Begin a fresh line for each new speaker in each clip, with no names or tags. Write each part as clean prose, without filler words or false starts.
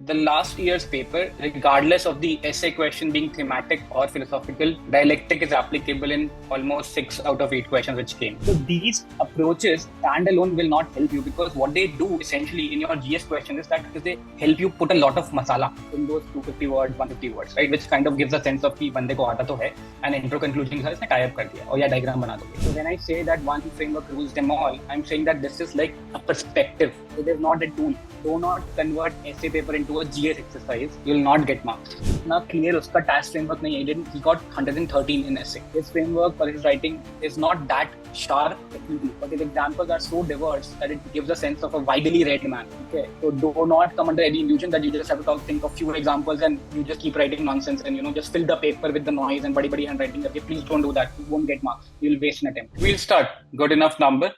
the last year's paper, regardless of the essay question being thematic or philosophical, dialectic is applicable in almost 6 out of 8 questions which came. So these approaches standalone will not help you, because what they do essentially in your GS question is that they help you put a lot of masala in those 250 words, 150 words, right? Which kind of gives a sense of कि बंदे को आता तो है, and intro conclusion के साथ इसने tie up कर दिया और या diagram बना दोगे. So when I say that one framework rules them all, I'm saying that this is like a perspective. It is not a tool. Do not convert essay paper into a GS exercise. You will not get marks. Now clear उसका TAS framework नहीं है. He got 113 in essay. His framework for his writing is not that sharp technically, but his examples are so diverse that it gives a sense of a widely read man. Okay, so do not come under any illusion that you just have to think of few examples and you just keep writing nonsense and just fill the paper with the noise and badi handwriting. Okay, please don't do that. You won't get marks. You'll waste an attempt. We'll start. Good enough number.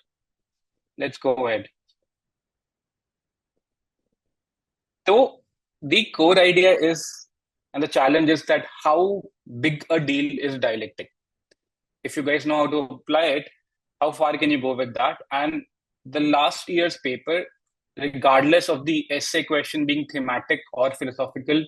Let's go ahead. So the core idea is, and the challenge is that how big a deal is dialectic? If you guys know how to apply it, how far can you go with that? And the last year's paper, regardless of the essay question being thematic or philosophical,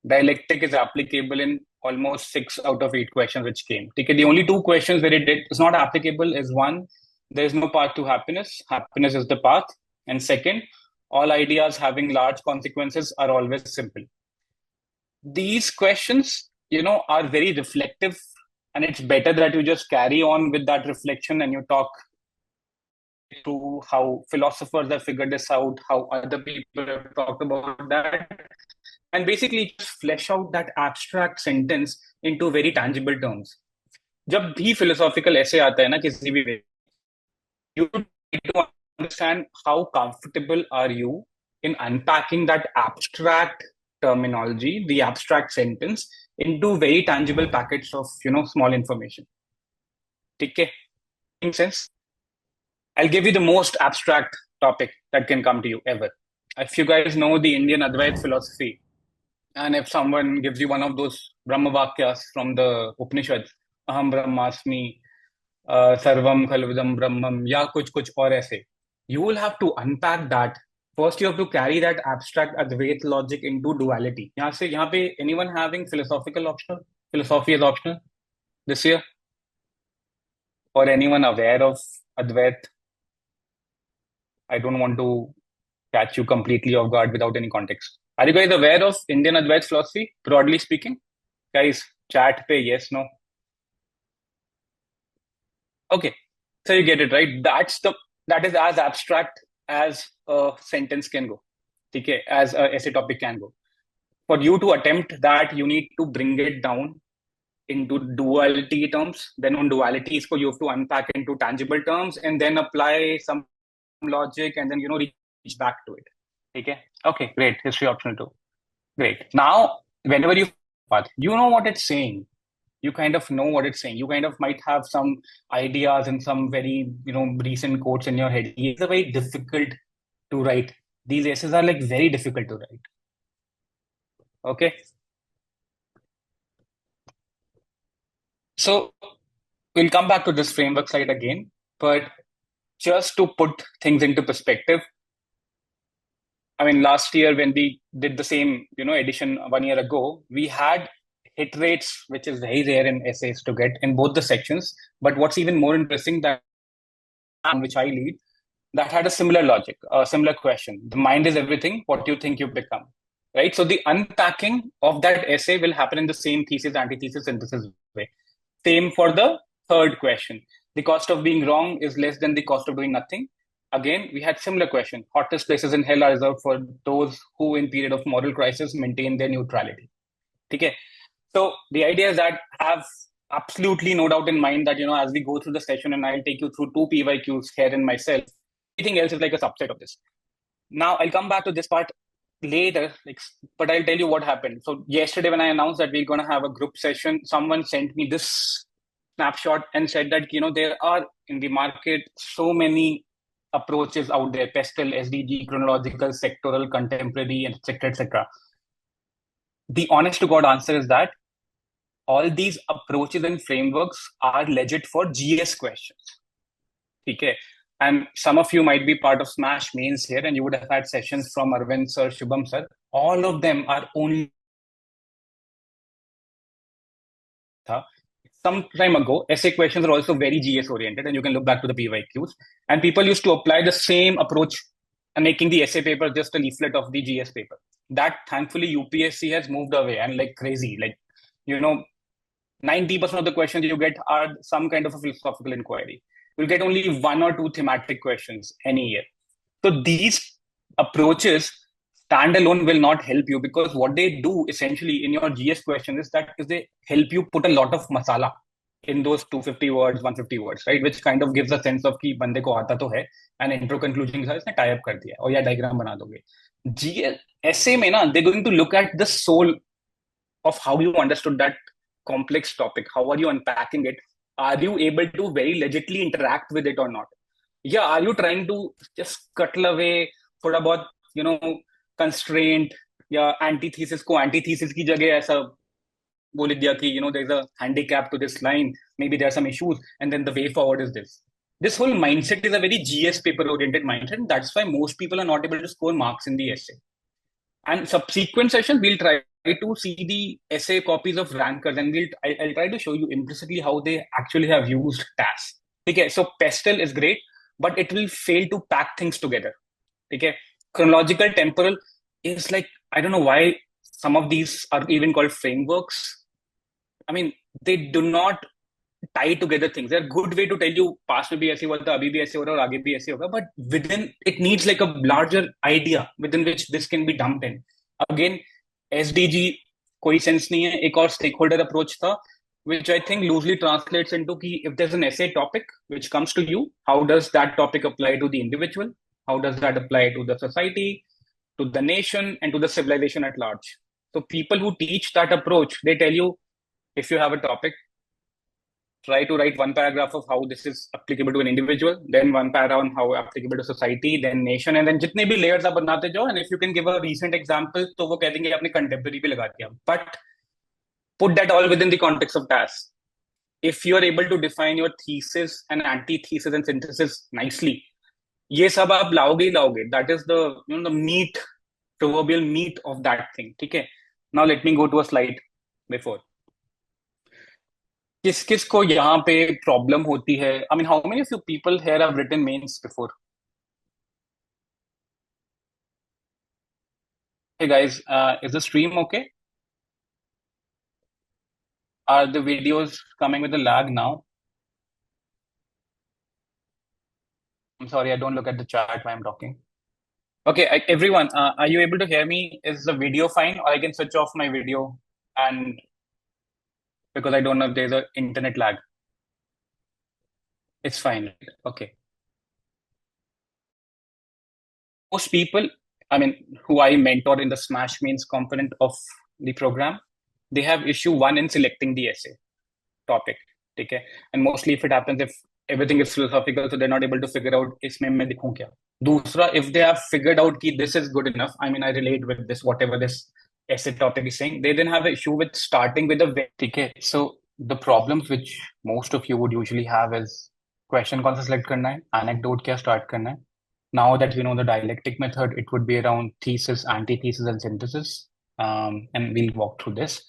dialectic is applicable in almost 6 out of 8 questions which came. Okay, the only 2 questions where it's not applicable is one, there is no path to happiness. Happiness is the path. And second, all ideas having large consequences are always simple. These questions, are very reflective, and it's better that you just carry on with that reflection and you talk through how philosophers have figured this out, how other people have talked about that, and basically just flesh out that abstract sentence into very tangible terms. जब भी philosophical essay आता है ना किसी भी way, you need to understand how comfortable are you in unpacking that abstract terminology, the abstract sentence, into very tangible packets of small information. Okay, makes sense? I'll give you the most abstract topic that can come to you ever. If you guys know the Indian Advait philosophy, and if someone gives you one of those Brahmavakyas from the Upanishads, Aham Brahmasmi, Sarvam Khalvidam Brahmam, ya kuch aur aise, you will have to unpack that. First, you have to carry that abstract Advait logic into duality. यहाँ पे anyone having philosophical optional? Philosophy is optional this year? Or anyone aware of Advait? I don't want to catch you completely off guard without any context. Are you guys aware of Indian Advait philosophy, broadly speaking? Guys, chat pe yes, no? Okay, so you get it, right? That is as abstract as a sentence can go. Okay, as a essay topic can go. For you to attempt that, you need to bring it down into duality terms. Then on dualities, you have to unpack into tangible terms and then apply some logic and then reach back to it. Okay, great. History optional too. Great. Now, whenever you know what it's saying. You kind of know what it's saying. You kind of might have some ideas and some very recent quotes in your head. It's very difficult to write. These essays are like very difficult to write. Okay. So we'll come back to this framework slide again, but just to put things into perspective, I mean, last year when we did the same, edition 1 year ago, we had hit rates, which is very rare in essays to get in both the sections. But what's even more interesting, that which I lead, that had a similar logic, a similar question. The mind is everything, what you think you become, right? So the unpacking of that essay will happen in the same thesis, antithesis, synthesis way. Same for the third question. The cost of being wrong is less than the cost of doing nothing. Again, we had similar question. Hottest places in hell are reserved for those who in period of moral crisis maintain their neutrality. Okay. So the idea is that I have absolutely no doubt in mind that, as we go through the session and I'll take you through 2 PYQs here in myself, everything else is like a subset of this. Now I'll come back to this part later, but I'll tell you what happened. So yesterday when I announced that we're going to have a group session, someone sent me this snapshot and said that, there are in the market so many approaches out there, PESTLE, SDG, chronological, sectoral, contemporary, etc., etc. The honest to God answer is that all these approaches and frameworks are legit for GS questions. Okay. And some of you might be part of Smash Mains here, and you would have had sessions from Arvind Sir, Shubham Sir. All of them are only some time ago. Essay questions are also very GS oriented, and you can look back to the PYQs. And people used to apply the same approach and making the essay paper just a leaflet of the GS paper. That thankfully UPSC has moved away and like crazy. Like, you know, 90% of the questions you get are some kind of a philosophical inquiry. You'll get only one or two thematic questions any year. So these approaches standalone will not help you, because what they do essentially in your GS question is they help you put a lot of masala in those 250 words, 150 words, right? Which kind of gives a sense of कि बंदे को आता तो है, and intro conclusion के साथ इसने tie up कर दिया और या diagram बना दोगे. GS essay में ना they're going to look at the soul of how you understood that complex topic. How are you unpacking it? Are you able to very legitly interact with it or not? Yeah, are you trying to just scuttle away थोड़ा बहुत constraint या antithesis को antithesis की जगह ऐसा बोल दिया कि there is a handicap to this line, maybe there are some issues, and then the way forward is this whole mindset is a very GS paper oriented mindset, and that's why most people are not able to score marks in the essay. And subsequent sessions, we'll try to see the essay copies of rankers, and I'll try to show you implicitly how they actually have used TAS. Okay, so PESTLE is great, but it will fail to pack things together. Okay, chronological temporal is like, I don't know why some of these are even called frameworks. I mean, they do not tie together things. They're a good way to tell you past में भी ऐसे हुआ था, अभी भी ऐसे हो रहा है और आगे भी ऐसे होगा. But within it needs like a larger idea within which this can be dumped in. Again, SDG कोई sense नहीं है. एक और stakeholder approach था, which I think loosely translates into कि if there's an essay topic which comes to you, how does that topic apply to the individual? How does that apply to the society, to the nation, and to the civilization at large? So people who teach that approach, they tell you, if you have a topic, try to write one paragraph of how this is applicable to an individual, then one paragraph on how applicable to society, then nation, and then जितने भी layers आप बनाते जाओ, and if you can give a recent example, तो वो कह देंगे आपने contemporary पे लगा दिया. But put that all within the context of TAS. If you are able to define your thesis and antithesis and synthesis nicely, ये सब आप लाओगे ही लाओगे. That is the the meat, proverbial meat of that thing. ठीक है. Now let me go to a slide before. किस किस को यहाँ पे प्रॉब्लम होती है? I mean, how many of you people here have written mains before? Hey guys, is the stream okay? Are the videos coming with a lag now? I'm sorry, I don't look at the chat while I'm talking. Okay, everyone, are you able to hear me? Is the video fine, or I can switch off my video, and because I don't know if there's an internet lag. It's fine. Okay. Most people, I mean, who I mentor in the Smash Mains component of the program, they have issue one in selecting the essay topic. Okay. And mostly if it happens, if everything is philosophical, so they're not able to figure out इसमें मैं दिखूं क्या. दूसरा, if they have figured out कि this is good enough, I mean, I relate with this, whatever this essay topic is saying, they then have an issue with starting with a okay. So the problems which most of you would usually have is question कौन सा select करना है, anecdote क्या start करना है. Now that we know the dialectic method, it would be around thesis, antithesis, and synthesis. And we'll walk through this.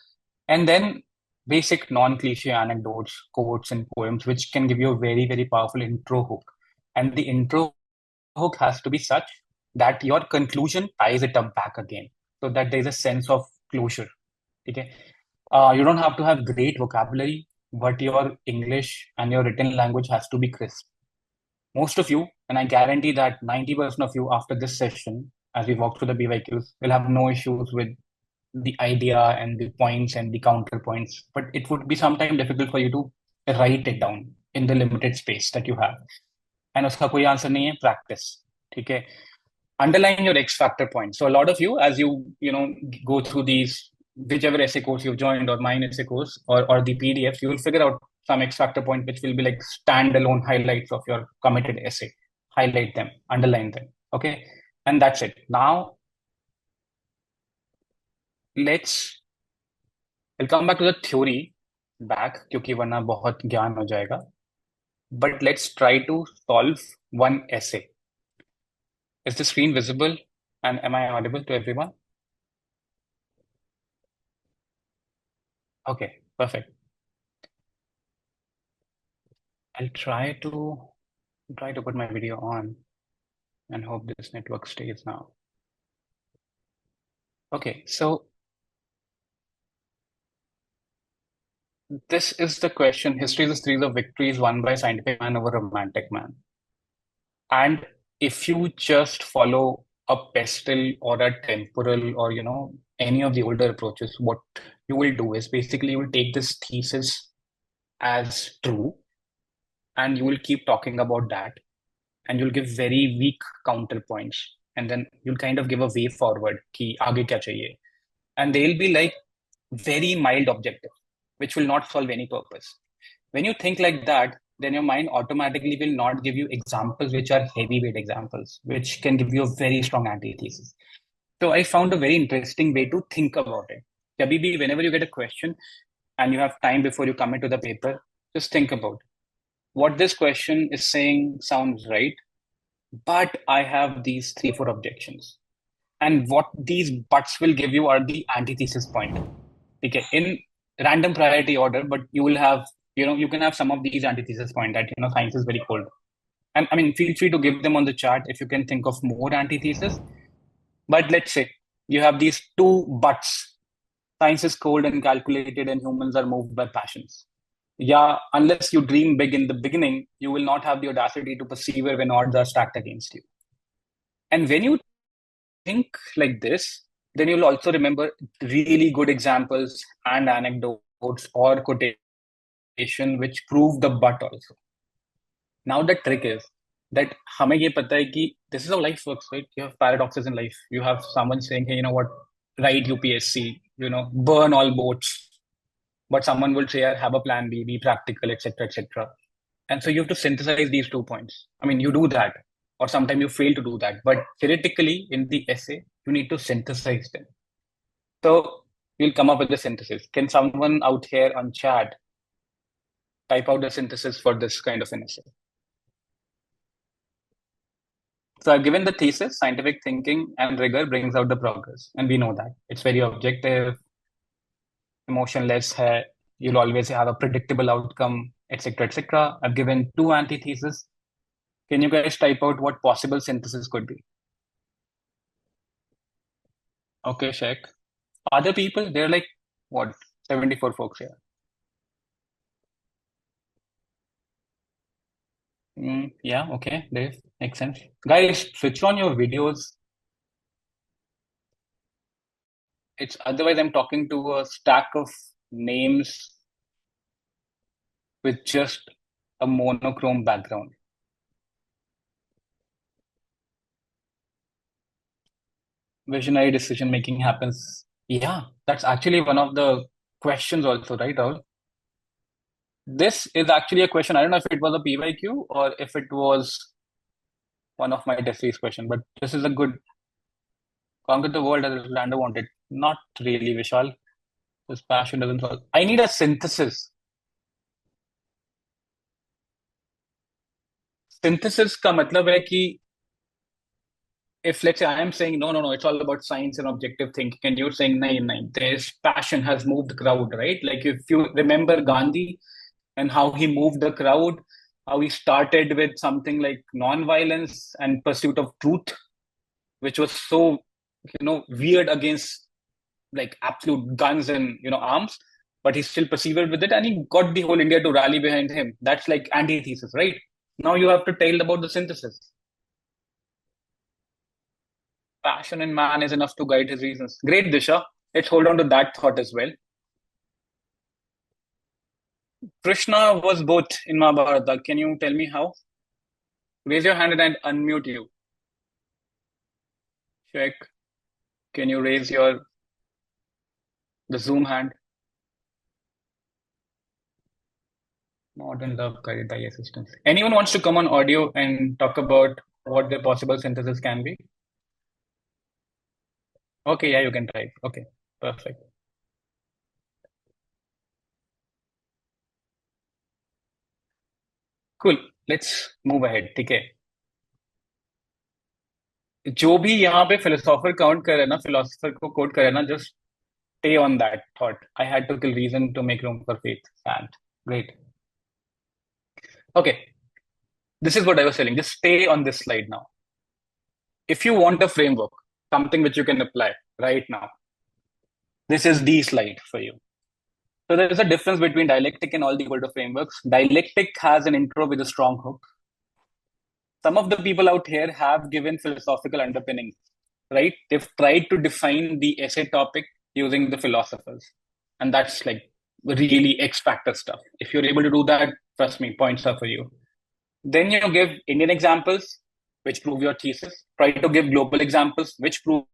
And then basic non-cliche anecdotes, quotes, and poems, which can give you a very, very powerful intro hook. And the intro hook has to be such that your conclusion ties it up back again, so that there's a sense of closure. Okay? You don't have to have great vocabulary, but your English and your written language has to be crisp. Most of you, and I guarantee that 90% of you after this session, as we walk through the BYQs, will have no issues with the idea and the points and the counterpoints, but it would be sometimes difficult for you to write it down in the limited space that you have. And उसका कोई answer नहीं है, practice. ठीक है? Underline your X factor points. So a lot of you, as you go through these, whichever essay course you've joined or mine essay course or the PDFs, you will figure out some X factor point which will be like standalone highlights of your committed essay. Highlight them, underline them. Okay, and that's it. Now we'll come back to the theory back, क्योंकि वरना बहुत ज्ञान हो जाएगा. but let's try to solve one essay. Is the screen visible and am I audible to everyone? Okay, perfect. I'll try to put my video on and hope this network stays now. Okay, so this is the question. History is a series of victories won by scientific man over romantic man. And if you just follow a pestle or a temporal or any of the older approaches, what you will do is basically you will take this thesis as true and you will keep talking about that and you'll give very weak counterpoints and then you'll kind of give a way forward ki aage kya chahiye, and they'll be like very mild objective which will not solve any purpose. When you think like that, then your mind automatically will not give you examples which are heavyweight examples which can give you a very strong antithesis. So I found a very interesting way to think about it. Kabhi bhi, whenever you get a question and you have time before you come into the paper, just think about what this question is saying sounds right, but I have these three, four objections. And what these buts will give you are the antithesis point. Okay, in random priority order, but you will have, you can have some of these antithesis point that, science is very cold. And I mean, feel free to give them on the chat if you can think of more antithesis. But let's say you have these two buts. Science is cold and calculated, and humans are moved by passions. Yeah, unless you dream big in the beginning, you will not have the audacity to persevere when odds are stacked against you. And when you think like this, then you'll also remember really good examples and anecdotes or quotation which prove the but also. Now the trick is that हमें ये पता है कि this is how life works, right? You have paradoxes in life. You have someone saying, hey, you know what, write UPSC, burn all boats. But someone will say, have a plan B, be practical, etc., etc. And so you have to synthesize these 2 points. I mean, you do that, or sometimes you fail to do that. But theoretically, in the essay, you need to synthesize them. So you'll come up with the synthesis. Can someone out here on chat type out the synthesis for this kind of an essay? So I've given the thesis, scientific thinking and rigor brings out the progress. And we know that. It's very objective, emotionless. Hai. You'll always have a predictable outcome, etc., etc. I've given 2 antitheses. Can you guys type out what possible synthesis could be? Okay, check. Other people, they're like, what, 74 folks here. Yeah, okay, Dave, makes sense. Guys, switch on your videos. It's otherwise I'm talking to a stack of names with just a monochrome background. Visionary decision making happens. Yeah, that's actually one of the questions also, right, Rahul? This is actually a question. I don't know if it was a PYQ or if it was one of my thesis question, but this is a good conquer the world as Lando wanted. Not really, Vishal. This passion doesn't solve. I need a synthesis. Synthesis का मतलब है कि if let's say I am saying no, no, no, it's all about science and objective thinking, and you're saying no, no, this passion has moved the crowd, right? Like if you remember Gandhi and how he moved the crowd, how he started with something like non-violence and pursuit of truth, which was so weird against like absolute guns and arms, but he still persevered with it and he got the whole India to rally behind him. That's like antithesis, right? Now you have to tell about the synthesis. Passion in man is enough to guide his reasons. Great, Disha. Let's hold on to that thought as well. Krishna was both in Mahabharata. Can you tell me how? Raise your hand and I'll unmute you. Check. Can you raise the Zoom hand? Modern love guided by assistance. Anyone wants to come on audio and talk about what the possible synthesis can be? Okay, yeah, you can type. Okay, perfect. Cool. Let's move ahead. ठीक है. जो भी यहाँ पे philosopher count करे ना, philosopher को coat करे ना, just stay on that thought. I had to kill reason to make room for faith. And great. Okay. This is what I was telling. Just stay on this slide now. If you want a framework, something which you can apply right now, this is the slide for you. So there is a difference between dialectic and all the older frameworks. Dialectic has an intro with a strong hook. Some of the people out here have given philosophical underpinnings, right? They've tried to define the essay topic using the philosophers. And that's like really X factor stuff. If you're able to do that, trust me, points are for you. Then you give Indian examples, which prove your thesis. Try to give global examples, which prove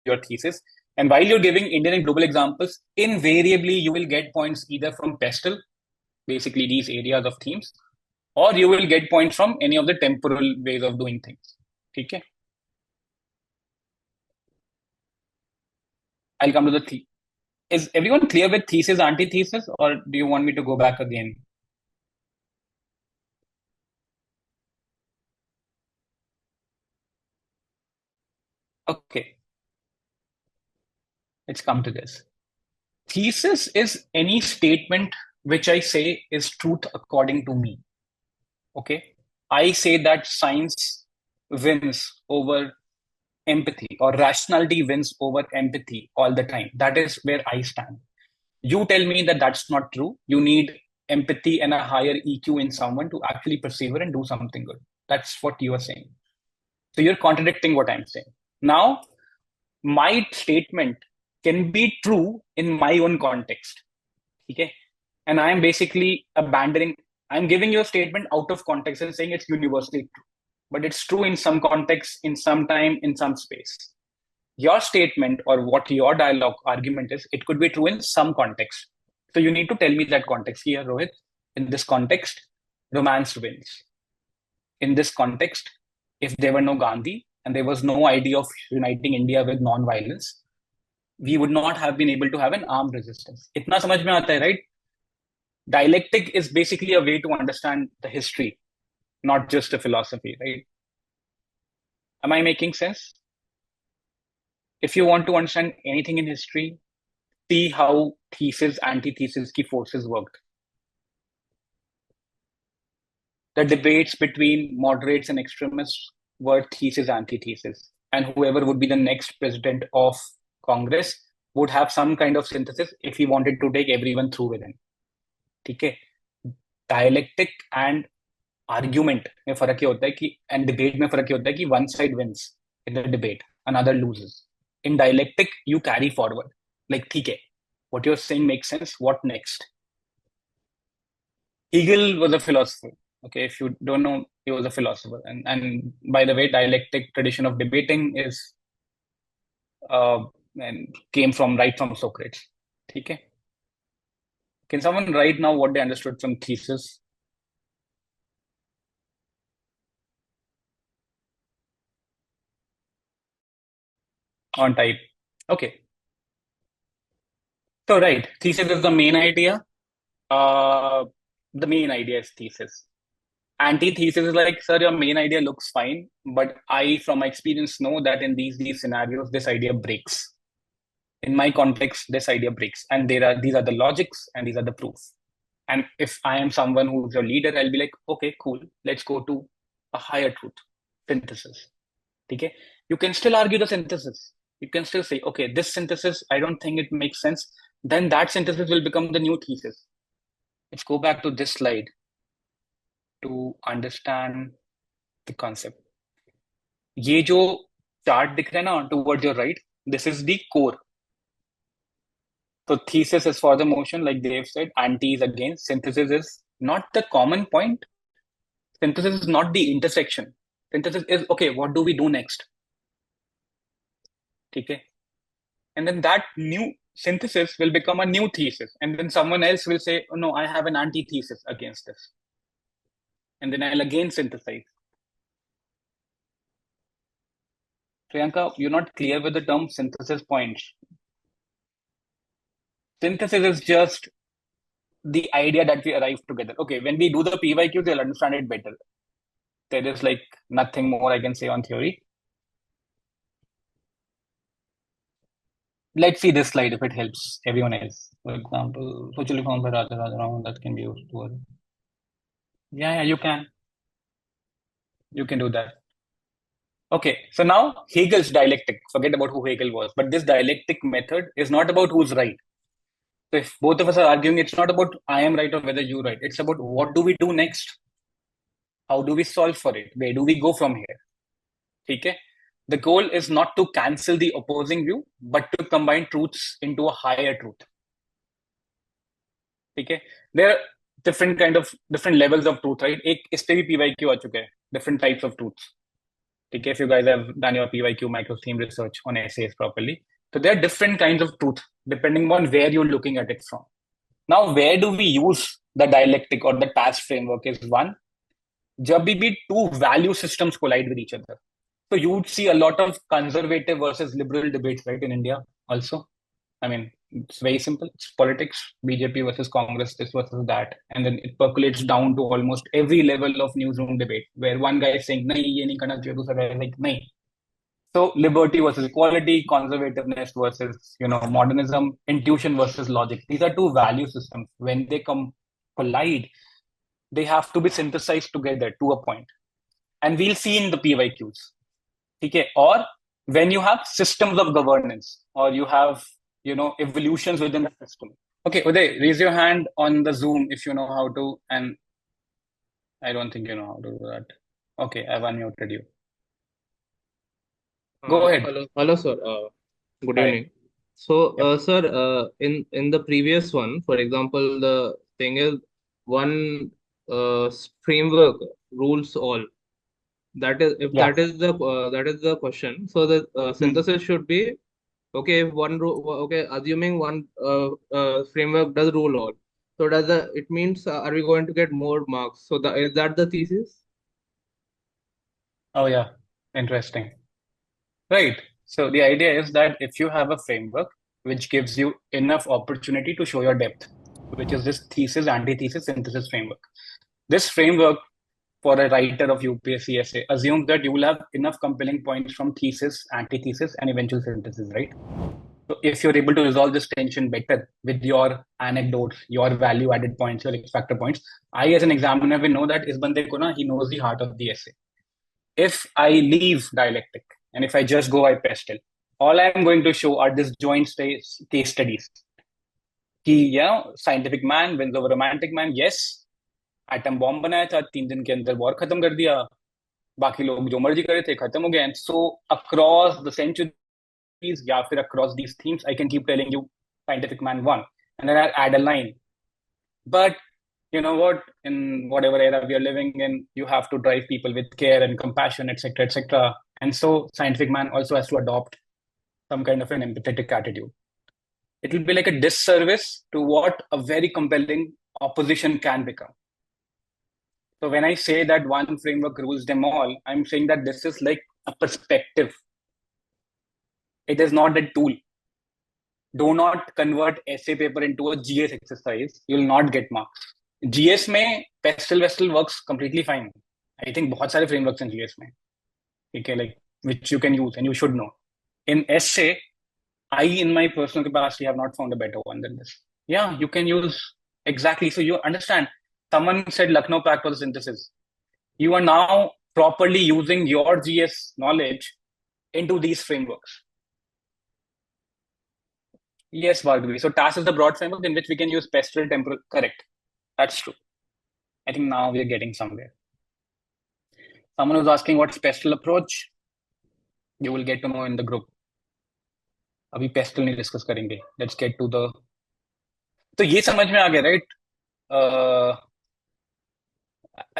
your thesis. And while you're giving Indian and global examples, invariably you will get points either from PESTLE, basically these areas of themes, or you will get points from any of the temporal ways of doing things. Okay? I'll come to the Is everyone clear with thesis, antithesis, or do you want me to go back again? Okay, let's come to this. Thesis is any statement which I say is truth according to me. Okay, I say that science wins over empathy, or rationality wins over empathy all the time. That is where I stand. You tell me that that's not true. You need empathy and a higher EQ in someone to actually persevere and do something good. That's what you are saying. So you're contradicting what I'm saying. Now, my statement can be true in my own context. Okay. And I'm basically abandoning, I'm giving you a statement out of context and saying it's universally true. But it's true in some context, in some time, in some space. Your statement or what your dialogue argument is, it could be true in some context. So you need to tell me that context here, Rohit. In this context, romance wins. In this context, if there were no Gandhi and there was no idea of uniting India with non-violence, we would not have been able to have an armed resistance. Itna samajh mein aata hai, right? Dialectic is basically a way to understand the history, not just a philosophy, right? Am I making sense? If you want to understand anything in history, see how thesis, antithesis ki forces worked. The debates between moderates and extremists were thesis, antithesis. And whoever would be the next president of Congress would have some kind of synthesis if he wanted to take everyone through with him. Okay? Dialectic and argument में फर्क ये होता है कि and debate में फर्क ये होता है कि one side wins in the debate, another loses. In dialectic, you carry forward. Like, ठीक है, what you're saying makes sense. What next? Hegel was a philosopher. Okay, if you don't know, he was a philosopher. And by the way, dialectic tradition of debating is and came from right from Socrates. Okay. Can someone write now what they understood from thesis? On type. Okay. So right, thesis is the main idea. The main idea is thesis. Antithesis is like, sir, your main idea looks fine, but I, from my experience, know that in these scenarios, this idea breaks. In my context, this idea breaks, and these are the logics and these are the proofs. And if I am someone who's a leader, I'll be like, okay, cool, let's go to a higher truth, synthesis. Okay, you can still argue the synthesis. You can still say, okay, this synthesis, I don't think it makes sense. Then that synthesis will become the new thesis. Let's go back to this slide to understand the concept. ये जो chart दिख रहा है ना towards your right, this is the core. So thesis is for the motion, like Dave said. Anti is against. Synthesis is not the common point. Synthesis is not the intersection. Synthesis is, okay, what do we do next? Okay. And then that new synthesis will become a new thesis. And then someone else will say, oh, no, I have an antithesis against this. And then I'll again synthesize. Priyanka, you're not clear with the term synthesis points. Synthesis is just the idea that we arrived together. Okay, when we do the PYQ, they'll understand it better. There is like nothing more I can say on theory. Let's see this slide if it helps everyone else. For example, socially formed by Raja Rajaram that can be used to. Yeah, you can. You can do that. Okay, so now Hegel's dialectic. Forget about who Hegel was, but this dialectic method is not about who's right. So if both of us are arguing, it's not about I am right or whether you're right. It's about what do we do next? How do we solve for it? Where do we go from here? Okay? The goal is not to cancel the opposing view, but to combine truths into a higher truth. Okay? There are different levels of truth, right? एक इस पे भी PYQ आ चुका है. Different types of truths. Okay, if you guys have done your PYQ micro theme research on essays properly. So there are different kinds of truth depending on where you're looking at it from. Now, where do we use the dialectic or the TAS framework is one, जब भी two value systems collide with each other. So you would see a lot of conservative versus liberal debates, right, in India also. I mean, it's very simple. It's politics, BJP versus Congress, this versus that. And then it percolates down to almost every level of newsroom debate, where one guy is saying, nahi, ye nahi karna chahiye, दूसरा guy is like, nahi. So liberty versus equality, conservativeness versus, modernism, intuition versus logic. These are two value systems. When they collide, they have to be synthesized together to a point. And we'll see in the PYQs. Okay? Or when you have systems of governance, or you have, evolutions within the system. Okay, Uday, raise your hand on the Zoom if you know how to, and I don't think you know how to do that. Okay, I've unmuted you. Go ahead.
Hello, sir. Good
Hi.
evening. So, sir, in the previous one, for example, the thing is one framework rules all. That is, if
Yeah.
that is the question. So the synthesis should be okay. If okay, assuming one framework does rule all. So it means are we going to get more marks? So is that the thesis?
Oh, yeah. Interesting. Right. So the idea is that if you have a framework which gives you enough opportunity to show your depth, which is this thesis, antithesis, synthesis framework. This framework for a writer of UPSC essay assumes that you will have enough compelling points from thesis, antithesis, and eventual synthesis, right? So if you're able to resolve this tension better with your anecdotes, your value added points, your X factor points, I as an examiner will know that is bande ko na, he knows the heart of the essay. If I leave dialectic and if I just go by PESTLE, all I'm going to show are disjoint case studies. कि scientific man wins over romantic man, yes, atom bomb बनाया था 3 दिन के अंदर war खत्म कर दिया बाकी लोग जो मर्जी करे थे खत्म हो गए and so across the centuries या फिर across these themes I can keep telling you scientific man won and then I add a line but you know what in whatever era we are living in you have to drive people with care and compassion etc and so scientific man also has to adopt some kind of an empathetic attitude. It will be like a disservice to what a very compelling opposition can become. So when I say that one framework rules them all, I'm saying that this is like a perspective. It is not a tool. Do not convert essay paper into a GS exercise. You'll not get marks. GS में PESTLE works completely fine. I think बहुत सारे frameworks in GS में. Okay, like which you can use and you should know. In essay, I in my personal capacity have not found a better one than this. Yeah, you can use exactly. So you understand. Someone said Lucknow Pact was a synthesis. You are now properly using your GS knowledge into these frameworks. Yes, Bhargavi. So TAS is the broad framework in which we can use PESTLE temporal. Correct. That's true. I think now we are getting somewhere. Someone was asking what's PESTLE approach. You will get to know in the group. अभी PESTLE नहीं discuss करेंगे. Let's get to the. तो ये समझ में आ गया, right?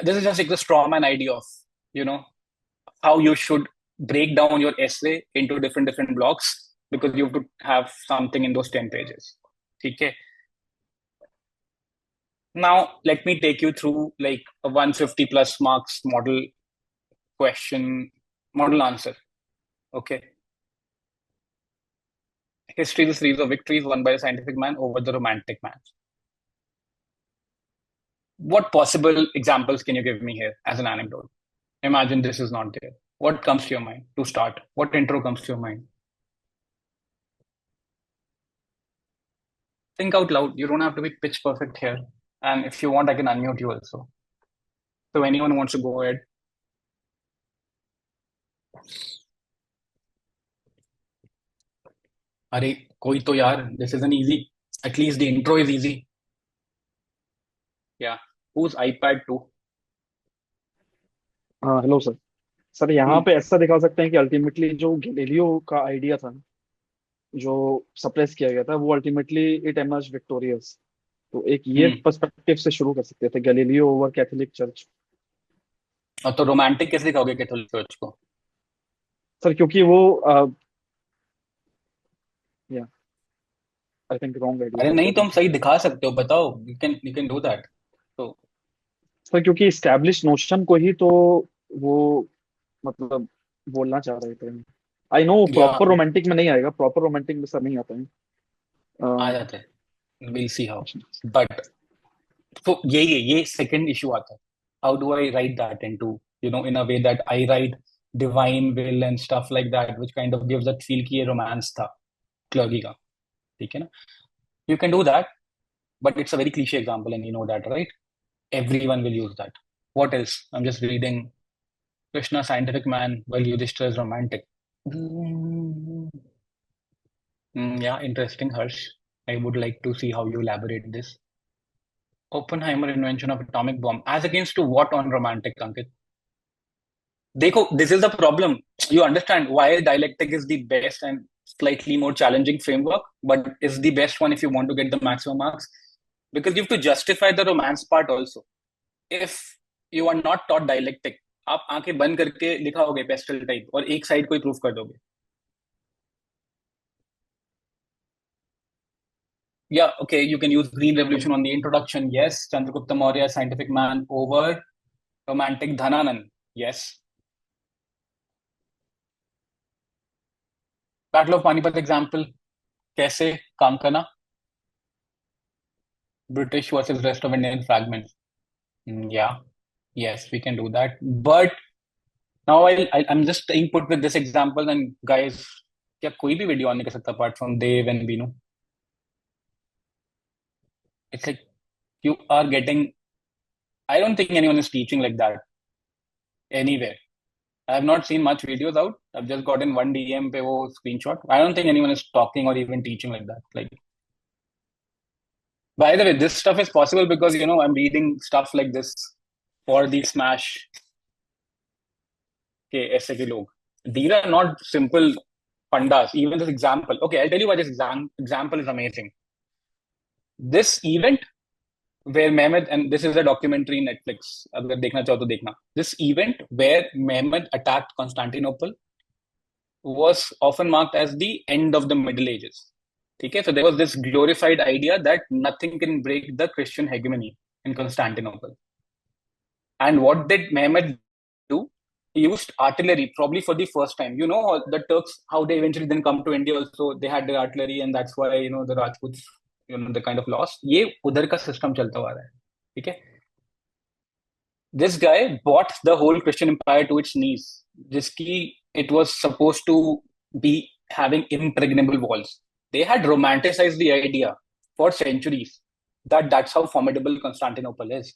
This is just like the straw man idea of, how you should break down your essay into different blocks because you have to have something in those 10 pages. Okay. Now, let me take you through like a 150 plus marks model answer. Okay. History is a series of victories won by the scientific man over the romantic man. What possible examples can you give me here as an anecdote? Imagine this is not there. What comes to your mind to start? What intro comes to your mind? Think out loud. You don't have to be pitch perfect here. And if you want, I can unmute you also. So anyone who wants to go ahead. अरे कोई तो यार, this isn't easy. At least the intro is easy. Yeah. Who's iPad 2?
हाँ hello sir. Sir यहाँ
Hmm.
पे ऐसा दिखा सकते हैं कि अल्टीमेटली जो गैलीलियो का आइडिया था, जो सप्रेस किया गया था, वो अल्टीमेटली इट एमर्ज विक्टोरियस। तो एक ये
Hmm.
पर्सपेक्टिव से शुरू कर सकते थे, गैलीलियो ओवर कैथोलिक चर्च।
और तो रोमांटिक कैसे दिखाओगे कैथोलिक चर्च को?
सर क्योंकि वो या आई थिंक रॉन्ग आइडिया
अरे
फॉर
नहीं, तुम
गैलीलियो।
सही दिखा सकते हो, बताओ। You can do that. तो
सर क्योंकि इस्टेब्लिश नोशन को ही तो वो मतलब बोलना चाह रहे थे। आई नो
या
प्रॉपर रोमांटिक में नहीं आएगा, प्रॉपर रोमांटिक में सर नहीं आता है।
आ जाते हैं, विल सी हाउ। बट तो ये सेकंड इशू आता है। How do I right that into, in a way that I right divine will and stuff like that, which kind of gives that feel कि ये रोमांस था clergy का। ठीक है ना? You can do that, but it's a very cliche example and you know that, right? Everyone will use that. What else? I'm just reading. Krishna, scientific man, while Yudhishthira is romantic. Yeah, interesting, Harsh. I would like to see how you elaborate this. Oppenheimer invention of atomic bomb. As against to what on romantic, Ankit? देखो, this is the problem. You understand why dialectic is the best and slightly more challenging framework, but is the best one if you want to get the maximum marks. Because you have to justify the romance part also. If you are not taught dialectic, आप आंखें बंद करके लिखाओगे pastel type और एक side को ही proof कर दोगे. Yeah, okay, you can use Green Revolution on the introduction. Yes, Chandragupta Maurya, scientific man over romantic Dhananand. Yes. Battle of Panipat example. कैसे काम करना? British versus rest of Indian fragments. Yeah. Yes, we can do that. But now I'm just staying put with this example, and guys, क्या कोई भी video on नहीं कर सकता apart from Dev and Binu? It's like you are getting. I don't think anyone is teaching like that anywhere. I have not seen much videos out. I've just gotten one DM pe wo screenshot. I don't think anyone is talking or even teaching like that. Like, by the way, this stuff is possible because I'm reading stuff like this for the Smash के ऐसे के लोग. These are not simple pandas. Even this example. Okay, I'll tell you why this example is amazing. This event where Mehmet, and this is a documentary in Netflix, अगर देखना चाहो तो देखना. This event where Mehmet attacked Constantinople was often marked as the end of the Middle Ages. Okay, so there was this glorified idea that nothing can break the Christian hegemony in Constantinople. And what did Mehmet do? He used artillery, probably for the first time. The Turks, how they eventually then come to India also, they had their artillery, and that's why, the Rajputs, they kind of lost. ये उधर का system चलता हुआ है. ठीक है? This guy brought the whole Christian empire to its knees. Jiski it was supposed to be having impregnable walls. They had romanticized the idea for centuries that that's how formidable Constantinople is.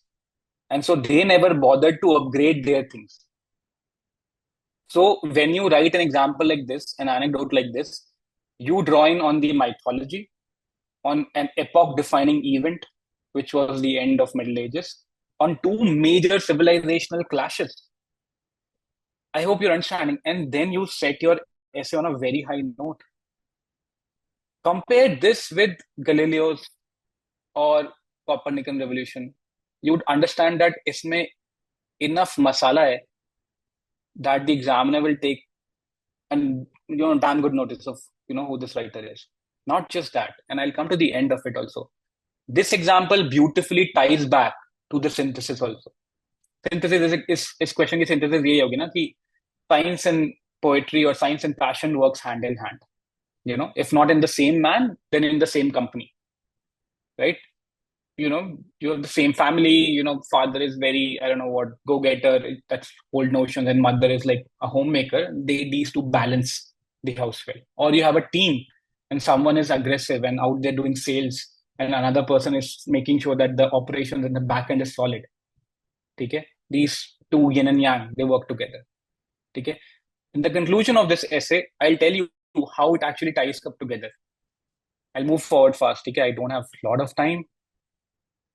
And so they never bothered to upgrade their things. So when you write an example like this, an anecdote like this, you draw in on the mythology, on an epoch-defining event, which was the end of Middle Ages, on two major civilizational clashes. I hope you're understanding. And then you set your essay on a very high note. Compare this with Galileo's or Copernican revolution. You'd understand that isme enough masala hai that the examiner will take and damn good notice of who this writer is. Not just that, and I'll come to the end of it also. This example beautifully ties back to the synthesis also. Synthesis is question की synthesis यही होगी ना कि science and poetry or science and passion works hand in hand. If not in the same man, then in the same company, right? you have the same family, father is very, I don't know what, go-getter, that's old notions, and mother is like a homemaker. These two balance the house well. Or you have a team and someone is aggressive and out there doing sales, and another person is making sure that the operations in the back end is solid. Okay? These two yin and yang, they work together. Okay? In the conclusion of this essay, I'll tell you how it actually ties up together. I'll move forward fast. Okay? I don't have a lot of time.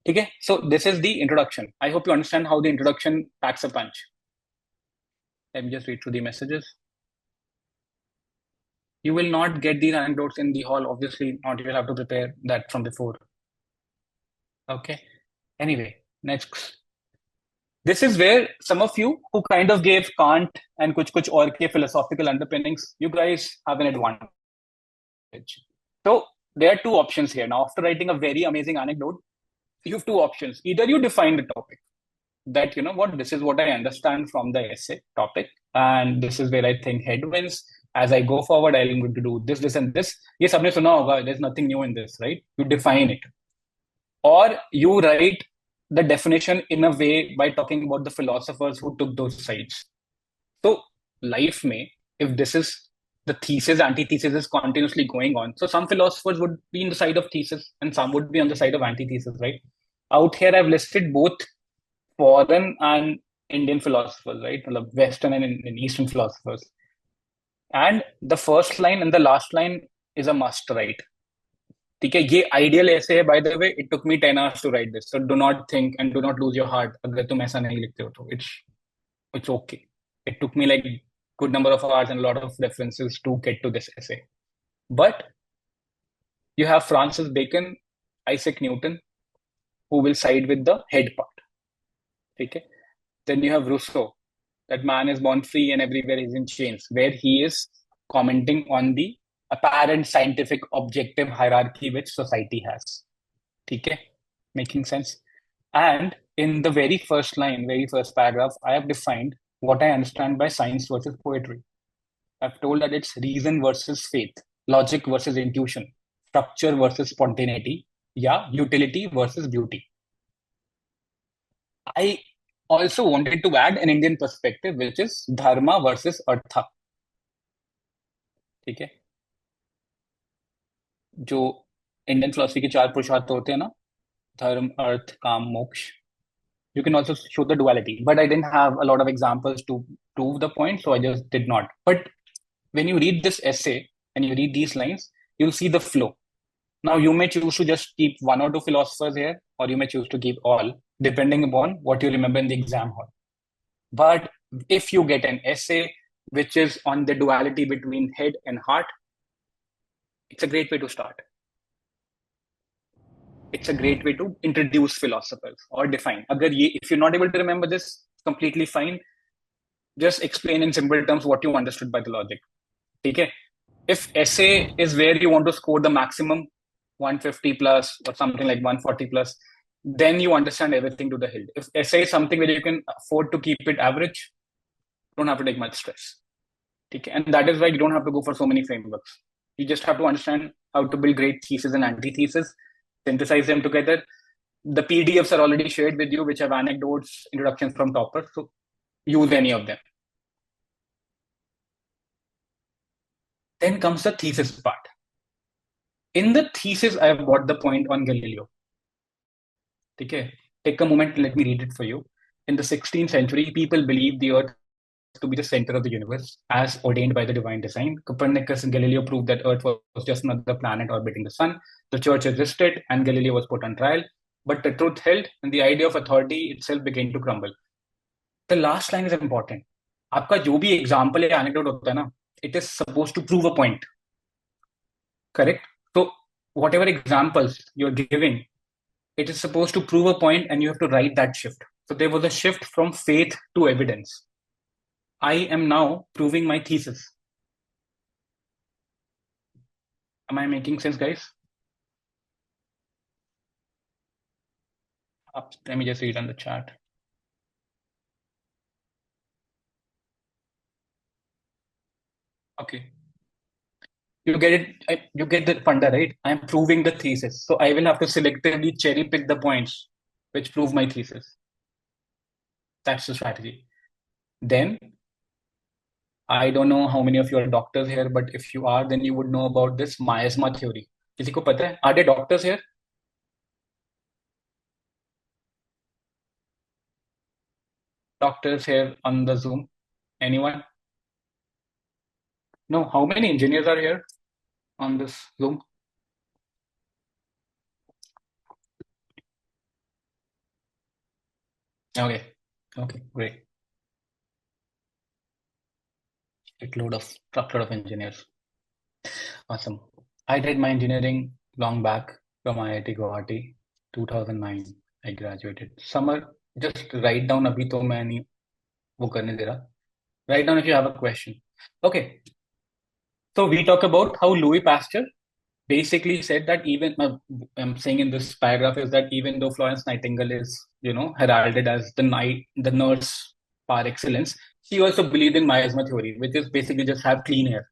Okay, so this is the introduction. I hope you understand how the introduction packs a punch. Let me just read through the messages. You will not get these anecdotes in the hall, obviously not. You will have to prepare that from before. Okay, anyway, next. This is where some of you who kind of gave Kant and kuch aur ke philosophical underpinnings, you guys have an advantage. So there are two options here. Now, after writing a very amazing anecdote, you have two options. Either you define the topic, that this is what I understand from the essay topic, and this is where I think head wins. As I go forward, I'm going to do this and this. Ye sabne suna hoga, there's nothing new in this, right? You define it. Or you write the definition in a way by talking about the philosophers who took those sides. So life may, if this is the thesis, antithesis is continuously going on. So some philosophers would be in the side of thesis and some would be on the side of antithesis, right? Out here, I've listed both foreign and Indian philosophers, right? Western and Eastern philosophers. And the first line and the last line is a must write. Okay, ये ideal essay है, by the way. It took me 10 hours to write this. So do not think and do not lose your heart अगर तुम ऐसा नहीं लिखते हो तो. It's okay. It took me like good number of hours and a lot of references to get to this essay. But you have Francis Bacon, Isaac Newton, who will side with the head part. Okay. Then you have Rousseau, that man is born free and everywhere he's in chains, where he is commenting on the apparent scientific objective hierarchy which society has. Okay, making sense? And in the very first line, very first paragraph, I have defined what I understand by science versus poetry. I've told that it's reason versus faith, logic versus intuition, structure versus spontaneity, yeah, utility versus beauty. I also wanted to add an Indian perspective, which is dharma versus artha. ठीक है, जो Indian philosophy के चार पुरुषार्थ होते हैं ना, धर्म, अर्थ, काम, मोक्ष. You can also show the duality, but I didn't have a lot of examples to prove the point, so I just did not. But when you read this essay and you read these lines, you'll see the flow. Now, you may choose to just keep one or two philosophers here, or you may choose to keep all, depending upon what you remember in the exam hall. But if you get an essay which is on the duality between head and heart, it's a great way to start. It's a great way to introduce philosophers or define. If you're not able to remember this, completely fine. Just explain in simple terms what you understood by the logic. Okay? If essay is where you want to score the maximum, 150 plus or something like 140 plus, then you understand everything to the hilt. If essay is something where you can afford to keep it average, don't have to take much stress. Okay? And that is why you don't have to go for so many frameworks. You just have to understand how to build great thesis and antithesis, synthesize them together. The PDFs are already shared with you, which have anecdotes, introductions from toppers. So use any of them. Then comes the thesis part. In the thesis, I have got the point on Galileo. Okay, take a moment, let me read it for you. In the 16th century, people believed the Earth to be the center of the universe, as ordained by the divine design. Copernicus and Galileo proved that Earth was just another planet orbiting the sun. The church resisted, and Galileo was put on trial. But the truth held, and the idea of authority itself began to crumble. The last line is important. आपका जो भी example या anecdote होता है ना, it is supposed to prove a point. Correct? So whatever examples you're giving, it is supposed to prove a point, and you have to write that shift. So there was a shift from faith to evidence. I am now proving my thesis. Am I making sense, guys? Let me just read on the chat. Okay. You get it. You get the funda, right? I'm proving the thesis, so I will have to selectively cherry pick the points which prove my thesis. That's the strategy. Then I don't know how many of you are doctors here, but if you are, then you would know about this miasma theory. किसी को पता है? Are there doctors here? Doctors here on the Zoom? Anyone? No. How many engineers are here on this Zoom? Okay. Okay. Great. Truckload of engineers. Awesome. I did my engineering long back from IIT Guwahati, 2009. I graduated. Summer, just write down अभी तो मैं नहीं वो करने दे रहा. Write down if you have a question. Okay. So we talk about how Louis Pasteur basically said that even I'm saying in this paragraph is that even though Florence Nightingale is heralded as the nurse par excellence, she also believed in miasma theory, which is basically just have clean air.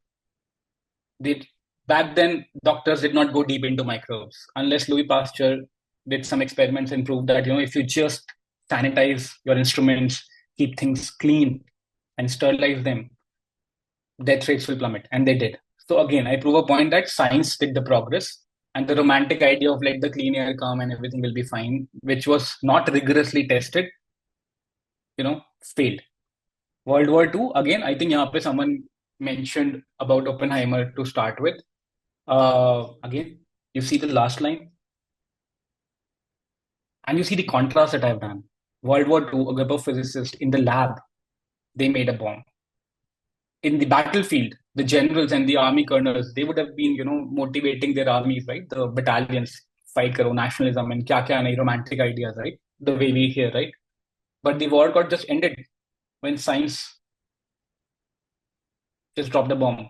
Back then doctors did not go deep into microbes unless Louis Pasteur did some experiments and proved that if you just sanitize your instruments, keep things clean and sterilize them, death rates will plummet, and they did. So again, I prove a point that science did the progress, and the romantic idea of let the clean air come and everything will be fine, which was not rigorously tested, failed. World War II, again, I think यहाँ पे someone mentioned about Oppenheimer to start with. Again, you see the last line, and you see the contrast that I've done. World War II, a group of physicists in the lab, they made a bomb. In the battlefield, the generals and the army colonels, they would have been, motivating their armies, right? The battalions, fight karo, nationalism, and kya nahi, romantic ideas, right? The way we hear, right? But the war got just ended when science just dropped the bomb,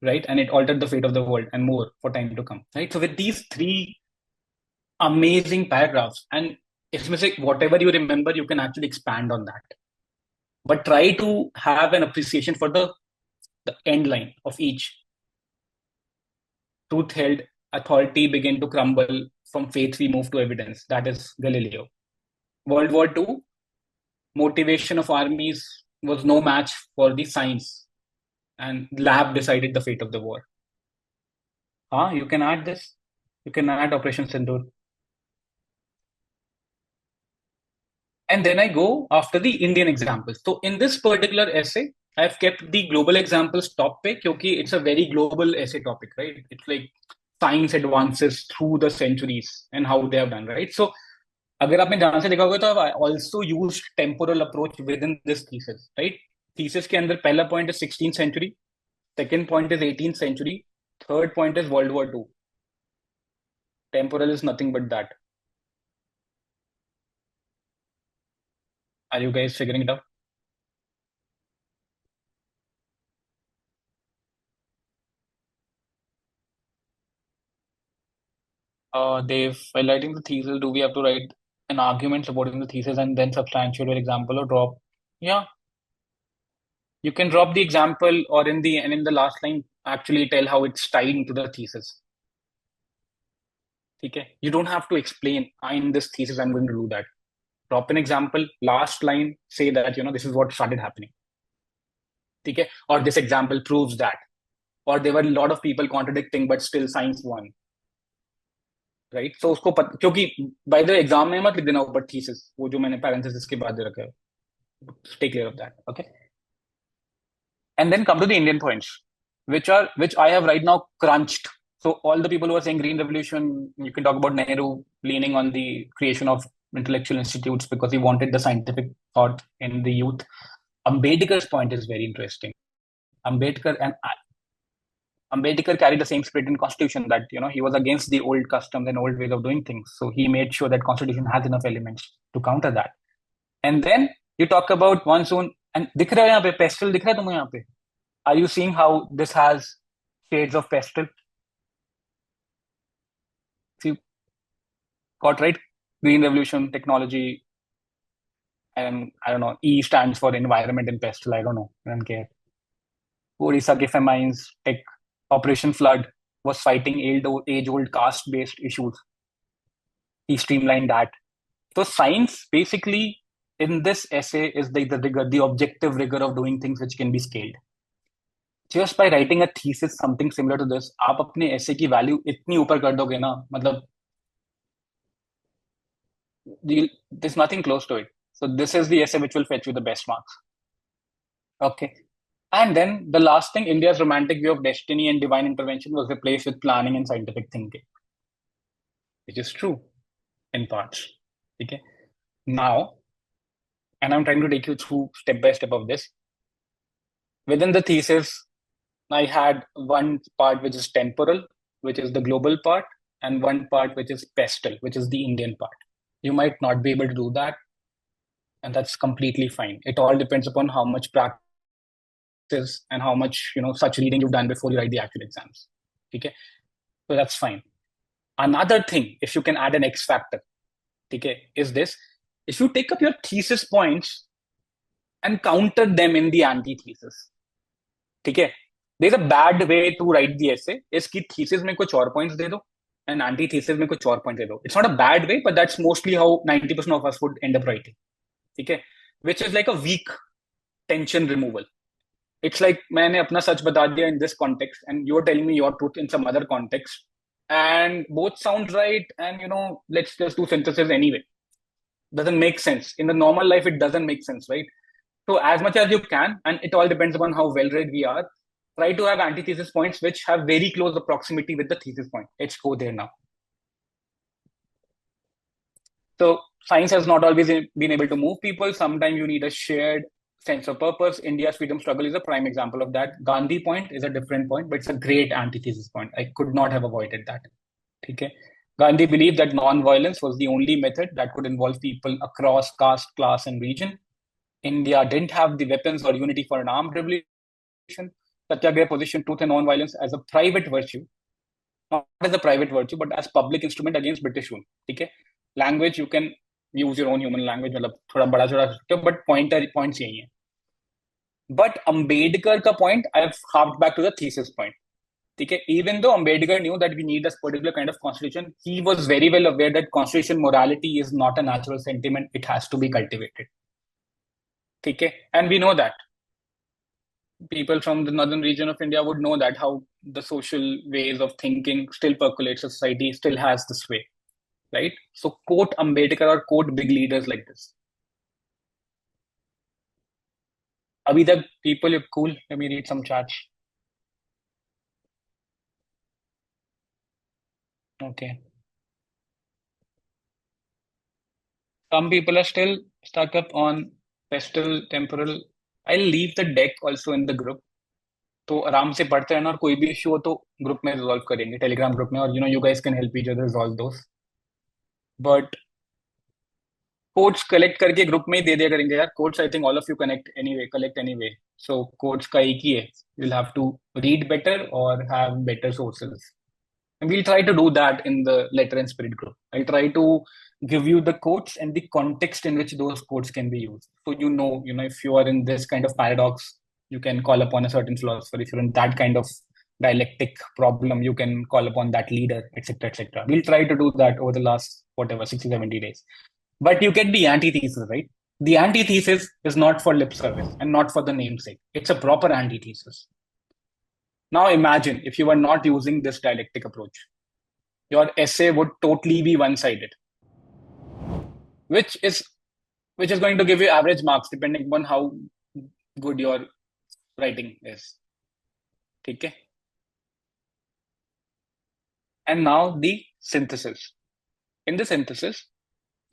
right? And it altered the fate of the world and more for time to come, right? So with these three amazing paragraphs, and it's like whatever you remember, you can actually expand on that. But try to have an appreciation for the end line of each. Truth held, authority began to crumble. From faith, we move to evidence. That is Galileo. World War II, motivation of armies was no match for the science, and lab decided the fate of the war. You can add this. You can add Operation Sindoor. And then I go after the Indian examples. So in this particular essay, I've kept the global examples top pick because it's a very global essay topic, right? It's like science advances through the centuries and how they have done, right? So अगर आपने ध्यान से देखा होगा तो I also used temporal approach within this thesis, right? Thesis के अंदर पहला point is 16th century, second point is 18th century, third point is World War II. Temporal is nothing but that. Are you guys figuring it out? Dave, while writing the thesis, do we have to write an argument supporting the thesis and then substantiate your example or drop? Yeah. You can drop the example or in the last line actually tell how it's tied into the thesis. Okay. You don't have to explain in this thesis I'm going to do that. Drop an example, last line, say that this is what started happening. Okay. Or this example proves that. Or there were a lot of people contradicting, but still science won. Right? So उसको क्योंकि by the exam में मत लिख देना ऊपर thesis वो जो मैंने parenthesis के बाद दे रखा है. Stay clear of that. Okay. And then come to the Indian points, which I have right now crunched. So all the people who are saying Green Revolution, you can talk about Nehru leaning on the creation of intellectual institutes because he wanted the scientific thought in the youth. Ambedkar's point is very interesting. Ambedkar carried the same spirit in Constitution that he was against the old customs and old ways of doing things. So he made sure that Constitution has enough elements to counter that. And then you talk about monsoon and दिख रहा है यहाँ पे pestle दिख रहा है तुम्हें यहाँ पे? Are you seeing how this has shades of pestle? See, got right? Green Revolution, technology, and I don't know. E stands for environment in pestle. I don't know. I don't care. Orissa के famines, tech, Operation Flood was fighting age-old caste-based issues. He streamlined that. So science basically in this essay is the rigor, the objective rigor of doing things which can be scaled. Just by writing a thesis, something similar to this, आप अपने essay की value इतनी ऊपर कर दोगे ना, मतलब there's nothing close to it. So this is the essay which will fetch you the best marks. Okay. And then the last thing, India's romantic view of destiny and divine intervention was replaced with planning and scientific thinking, which is true in parts. Okay. Now, and I'm trying to take you through step by step of this. Within the thesis, I had one part which is temporal, which is the global part, and one part which is PESTLE, which is the Indian part. You might not be able to do that, and that's completely fine. It all depends upon how much practice and how much such reading you've done before you write the actual exams. Okay, so that's fine. Another thing, if you can add an X factor, okay, is this: if you take up your thesis points and counter them in the antithesis, okay, there's a bad way to write the essay. Is कि thesis में कुछ और points दे दो and antithesis में कुछ और points दे दो. It's not a bad way, but that's mostly how 90% of us would end up writing. Okay, which is like a weak tension removal. It's like मैंने अपना सच बता दिया in this context and you're telling me your truth in some other context, and both sound right, and let's just do synthesis anyway. Doesn't make sense. In the normal life, it doesn't make sense, right? So as much as you can, and it all depends upon how well read we are, try to have antithesis points which have very close proximity with the thesis point. Let's go there now. So science has not always been able to move people. Sometimes you need a shared sense of purpose. India's freedom struggle is a prime example of that. Gandhi point is a different point, but it's a great antithesis point. I could not have avoided that. Okay. Gandhi believed that non-violence was the only method that could involve people across caste, class, and region. India didn't have the weapons or unity for an armed revolution. Satyagraha positioned truth and non-violence as a private virtue, not as a private virtue, but as public instrument against British rule. Okay. Language, you can use your own human language, मतलब थोड़ा बड़ा छोटा सकते हो, but points यही है. But Ambedkar का point, I've harped back to the thesis point. Okay, even though Ambedkar knew that we need a particular kind of constitution, he was very well aware that constitution morality is not a natural sentiment; it has to be cultivated. Okay, and we know that people from the northern region of India would know that how the social ways of thinking still percolate, society still has this way. Right? So quote Ambedkar or quote big leaders like this. Abhi tak people, you're cool. Let me read some chats. Okay. Some people are still stuck up on pestle, temporal. I'll leave the deck also in the group. तो आराम से पढ़ते रहना और कोई भी issue हो तो ग्रुप में रिजॉल्व करेंगे टेलीग्राम ग्रुप में और you guys can help each other resolve those. But codes collect करके ग्रुप में ही दे दिया करेंगे यार. Codes I think all of you collect anyway. So codes का एक ही है. You'll have to read better or have better sources. And we'll try to do that in the letter and spirit group. I'll try to give you the quotes and the context in which those quotes can be used. So if you are in this kind of paradox, you can call upon a certain philosopher. If you're in that kind of dialectic problem, you can call upon that leader, etc., etc. We'll try to do that over the last, 60, 70 days. But you get the antithesis, right? The antithesis is not for lip service and not for the namesake. It's a proper antithesis. Now imagine if you were not using this dialectic approach, your essay would totally be one-sided, which is going to give you average marks depending upon how good your writing is. Okay. And now the synthesis. In the synthesis,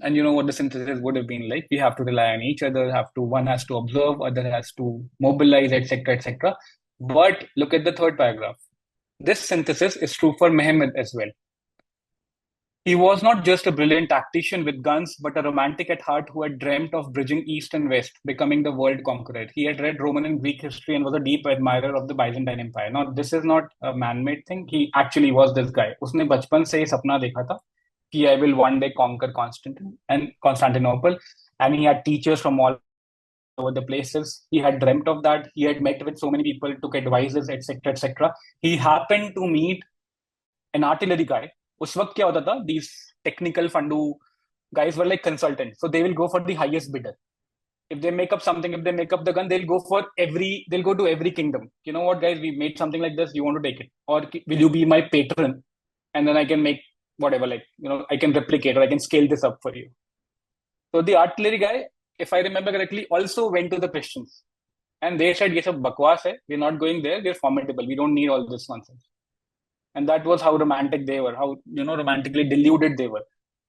and you know what the synthesis would have been like. We have to rely on each other. One has to observe, other has to mobilize, etc., etc. But look at the third paragraph. This synthesis is true for Muhammad as well. He was not just a brilliant tactician with guns, but a romantic at heart who had dreamt of bridging East and West, becoming the world conqueror. He had read Roman and Greek history and was a deep admirer of the Byzantine Empire. Now, this is not a man-made thing. He actually was this guy. उसने बचपन से ही सपना देखा था कि I will one day conquer Constantinople, and he had teachers from all over the places. He had dreamt of that. He had met with so many people, took advices, etc., etc. He happened to meet an artillery guy. उस वक्त क्या होता था? These technical fundu guys were like consultants, so they will go for the highest bidder. If they make up something, if they make up the gun, they'll go to every kingdom. You know what, guys? We made something like this. You want to take it, or will you be my patron? And then I can make whatever, like I can replicate or I can scale this up for you. So the artillery guy, if I remember correctly, also went to the Christians, and they said, "Yes, bakwas hai. We're not going there. We're formidable. We don't need all this nonsense." And that was how romantic they were, how romantically deluded they were.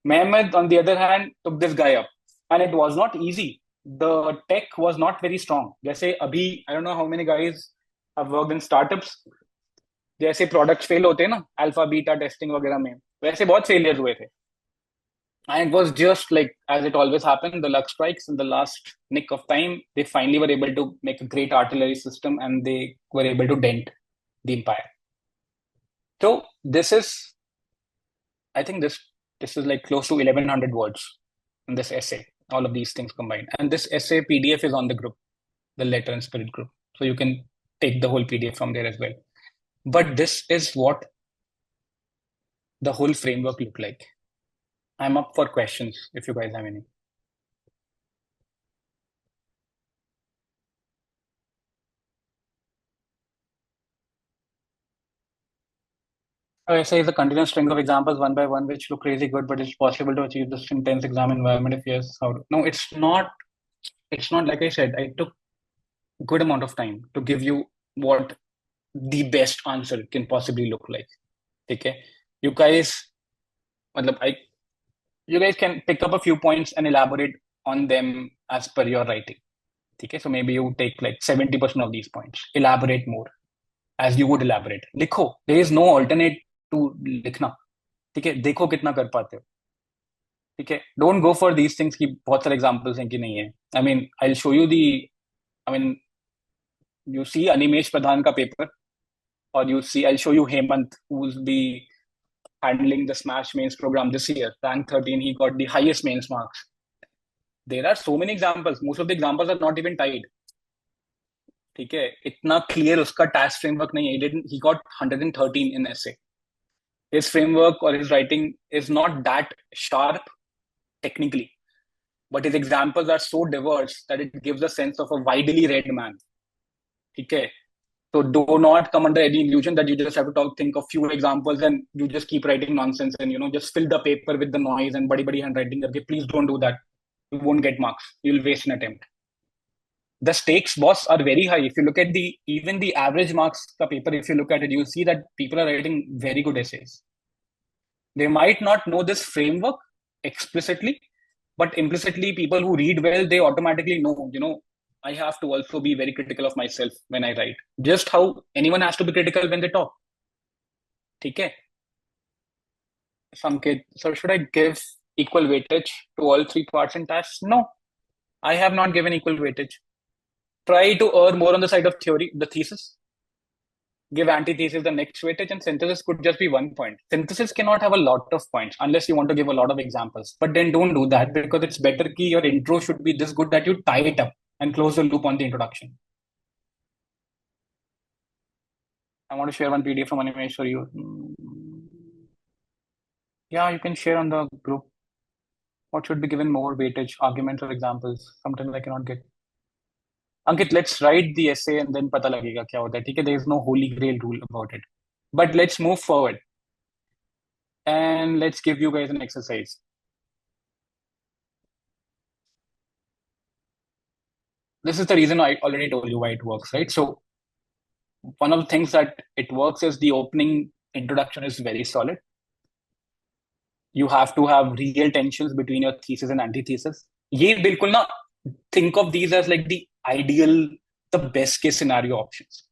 Mehmed, on the other hand, took this guy up, and it was not easy. The tech was not very strong. जैसे अभी I don't know how many guys have worked in startups. जैसे products fail होते हैं ना, alpha beta testing वगैरह में, वैसे बहुत failures हुए थे. And it was just like, as it always happened, the luck strikes in the last nick of time. They finally were able to make a great artillery system, and they were able to dent the empire. So this is, I think this is like close to 1100 words in this essay, all of these things combined. And this essay PDF is on the group, the Letter and Spirit group. So you can take the whole PDF from there as well. But this is what the whole framework looked like. I'm up for questions if you guys have any. Essay is a continuous string of examples one by one, which look crazy good, but it's possible to achieve this intense exam environment if yes, how? No, it's not. It's not like I said. I took good amount of time to give you what the best answer can possibly look like. Okay, you guys, you guys can pick up a few points and elaborate on them as per your writing. Okay, so maybe you take like 70% of these points, elaborate more as you would elaborate. लिखो, there is no alternate to लिखना. ठीक है, देखो कितना कर पाते हो. ठीक है, don't go for these things कि बहुत सारे examples हैं कि नहीं है. I mean, I'll show you you see Animesh Pradhan का paper, or I'll show you Hemant, who's be handling the Smash mains program this year. Rank 13, he got the highest mains marks. There are so many examples. Most of the examples are not even tied. ठीक है, इतना clear उसका TAS framework नहीं है. He got 113 in essay. His framework or his writing is not that sharp technically, but his examples are so diverse that it gives a sense of a widely read man. Okay, so do not come under any illusion that you just have to think of few examples and you just keep writing nonsense and just fill the paper with the noise and badi handwriting. Okay, please don't do that. You won't get marks. You'll waste an attempt. The stakes, boss, are very high. If you look at even the average marks ka paper, if you look at it, you'll see that people are writing very good essays. They might not know this framework explicitly, but implicitly, people who read well, they automatically know, I have to also be very critical of myself when I write. Just how anyone has to be critical when they talk. Okay? Sanket, so should I give equal weightage to all three parts in TAS? No, I have not given equal weightage. Try to err more on the side of theory, the thesis. Give antithesis the next weightage, and synthesis could just be 1 point. Synthesis cannot have a lot of points unless you want to give a lot of examples. But then don't do that, because it's better that your intro should be this good that you tie it up and close the loop on the introduction. I want to share one PDF from Animesh for you. Yeah, you can share on the group. What should be given more weightage, arguments or examples? Sometimes I cannot get. Ankit, let's write the essay and then pata lagega kya hota hai. Okay, there is no holy grail rule about it. But let's move forward. And let's give you guys an exercise. This is the reason I already told you why it works, right? So one of the things that it works is the opening introduction is very solid. You have to have real tensions between your thesis and antithesis. Ye bilkul na, think of these as like the ideal, the best case scenario options.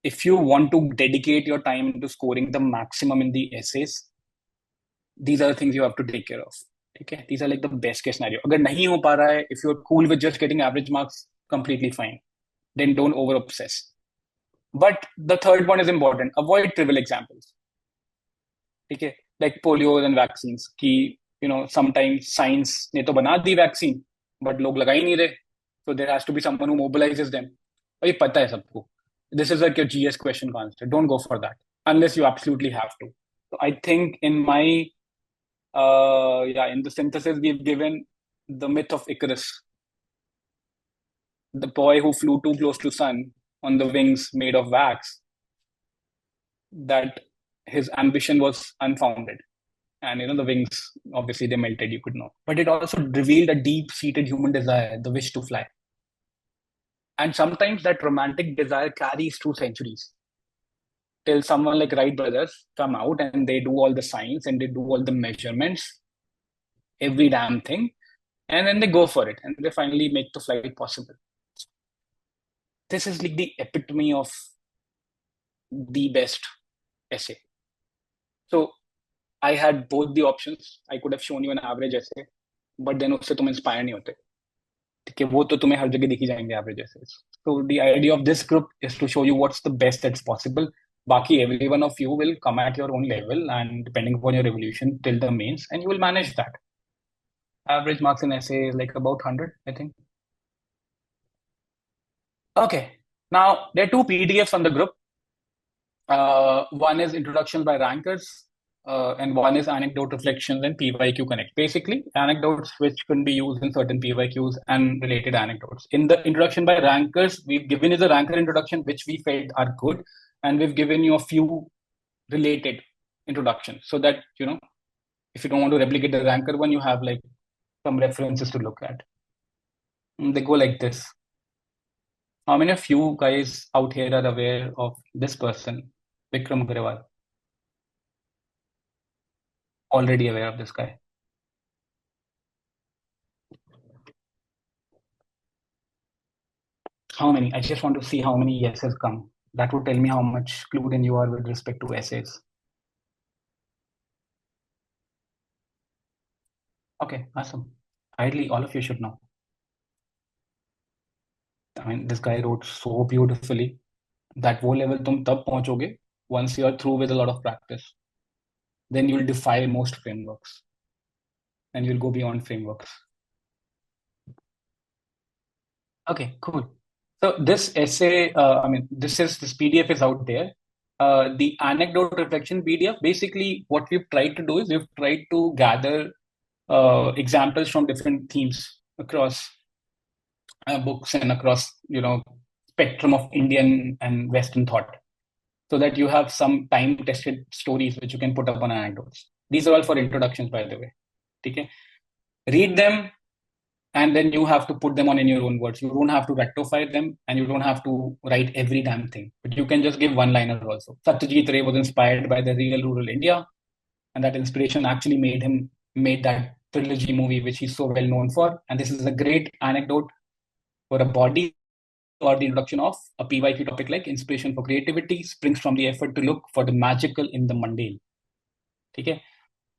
If you want to dedicate your time into scoring the maximum in the essays, these are the things you have to take care of. Okay, these are like the best case scenario. Agar nahi ho pa raha hai, if you're cool with just getting average marks, completely fine. Then don't over obsess. But the third one is important. Avoid trivial examples. Okay, like polio and vaccines. Ki, sometimes science ne to bana di vaccine, but log laga hi nahi rahe. So there has to be someone who mobilizes them. और ये पता है सबको. This is like your GS question concept. Don't go for that unless you absolutely have to. So I think in my in the synthesis we've given the myth of Icarus, the boy who flew too close to sun on the wings made of wax, that his ambition was unfounded. And the wings, obviously they melted, you could know. But it also revealed a deep-seated human desire, the wish to fly. And sometimes that romantic desire carries through centuries till someone like Wright brothers come out and they do all the science and they do all the measurements, every damn thing, and then they go for it and they finally make the flight possible. This is like the epitome of the best essay. So I had both the options. I could have shown you an average essay, but then उससे तुम inspire नहीं होते. ठीक है, वो तो तुम्हें हर जगह दिखी जाएंगे average essays. So the idea of this group is to show you what's the best that's possible. Baki, every one of you will come at your own level and depending upon your evolution till the mains, and you will manage that. Average marks in essay is like about 100, I think. Okay, now there are two PDFs on the group. One is introduction by rankers, and one is anecdote reflections and PYQ connect. Basically, anecdotes which can be used in certain PYQs and related anecdotes. In the introduction by rankers, we've given you the ranker introduction, which we felt are good, and we've given you a few related introductions so that, if you don't want to replicate the ranker one, you have like some references to look at. And they go like this. How many of you guys out here are aware of this person, Vikram Agrawal? Already aware of this guy. How many? I just want to see how many yeses come. That would tell me how much clued in you are with respect to essays. Okay, awesome. Ideally, all of you should know. I mean, this guy wrote so beautifully that वो level तुम तब पहुंचोगे once you are through with a lot of practice. Then you'll defy most frameworks and you'll go beyond frameworks. Okay, cool. So this essay, this PDF is out there. The anecdote reflection PDF, basically what we've tried to do is we've tried to gather examples from different themes across books and across, spectrum of Indian and Western thought, so that you have some time-tested stories which you can put up on anecdotes. These are all for introductions, by the way. Okay? Read them, and then you have to put them on in your own words. You don't have to rectify them, and you don't have to write every damn thing. But you can just give one-liners also. Satyajit Ray was inspired by the real rural India, and that inspiration actually made that trilogy movie, which he's so well known for. And this is a great anecdote for a body or the introduction of a PYQ topic like inspiration for creativity springs from the effort to look for the magical in the mundane. ठीक है,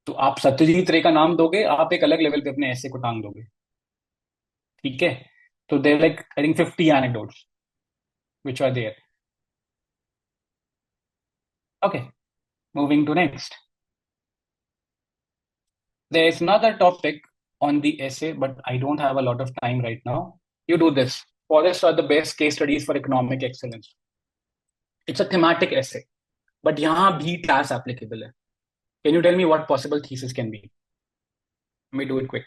तो आप सत्यजीत रे का नाम दोगे, आप एक अलग लेवल पे अपने ऐसे को टांग दोगे. ठीक है, so there are like I think 50 anecdotes which are there. Okay, moving to next. There is another topic on the essay, but I don't have a lot of time right now. You do this. Forests are the best case studies for economic excellence. It's a thematic essay, but यहाँ भी TAS applicable है. Can you tell me what possible thesis can be? Let me do it quick.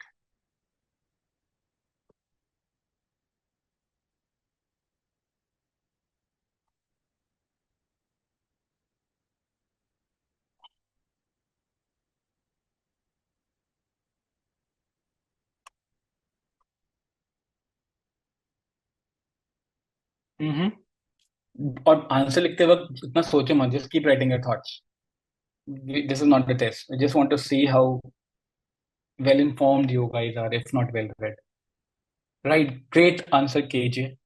और answer लिखते वक्त इतना सोचे मत, just keep writing your thoughts. This is not the test. I just want to see how well informed you guys are, if not well read. Right, great answer, KJ.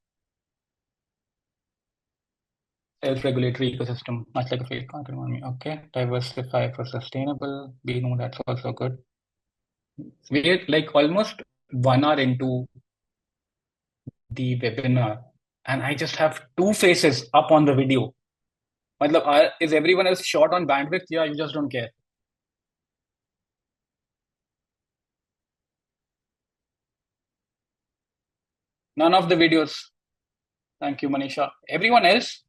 Self-regulatory ecosystem, much like a field content on me. Okay, diversify for sustainable. We know that's also good. We're like almost 1 hour into the webinar, and I just have 2 faces up on the video. Is everyone else short on bandwidth? Yeah, you just don't care. None of the videos. Thank you, Manisha. Everyone else,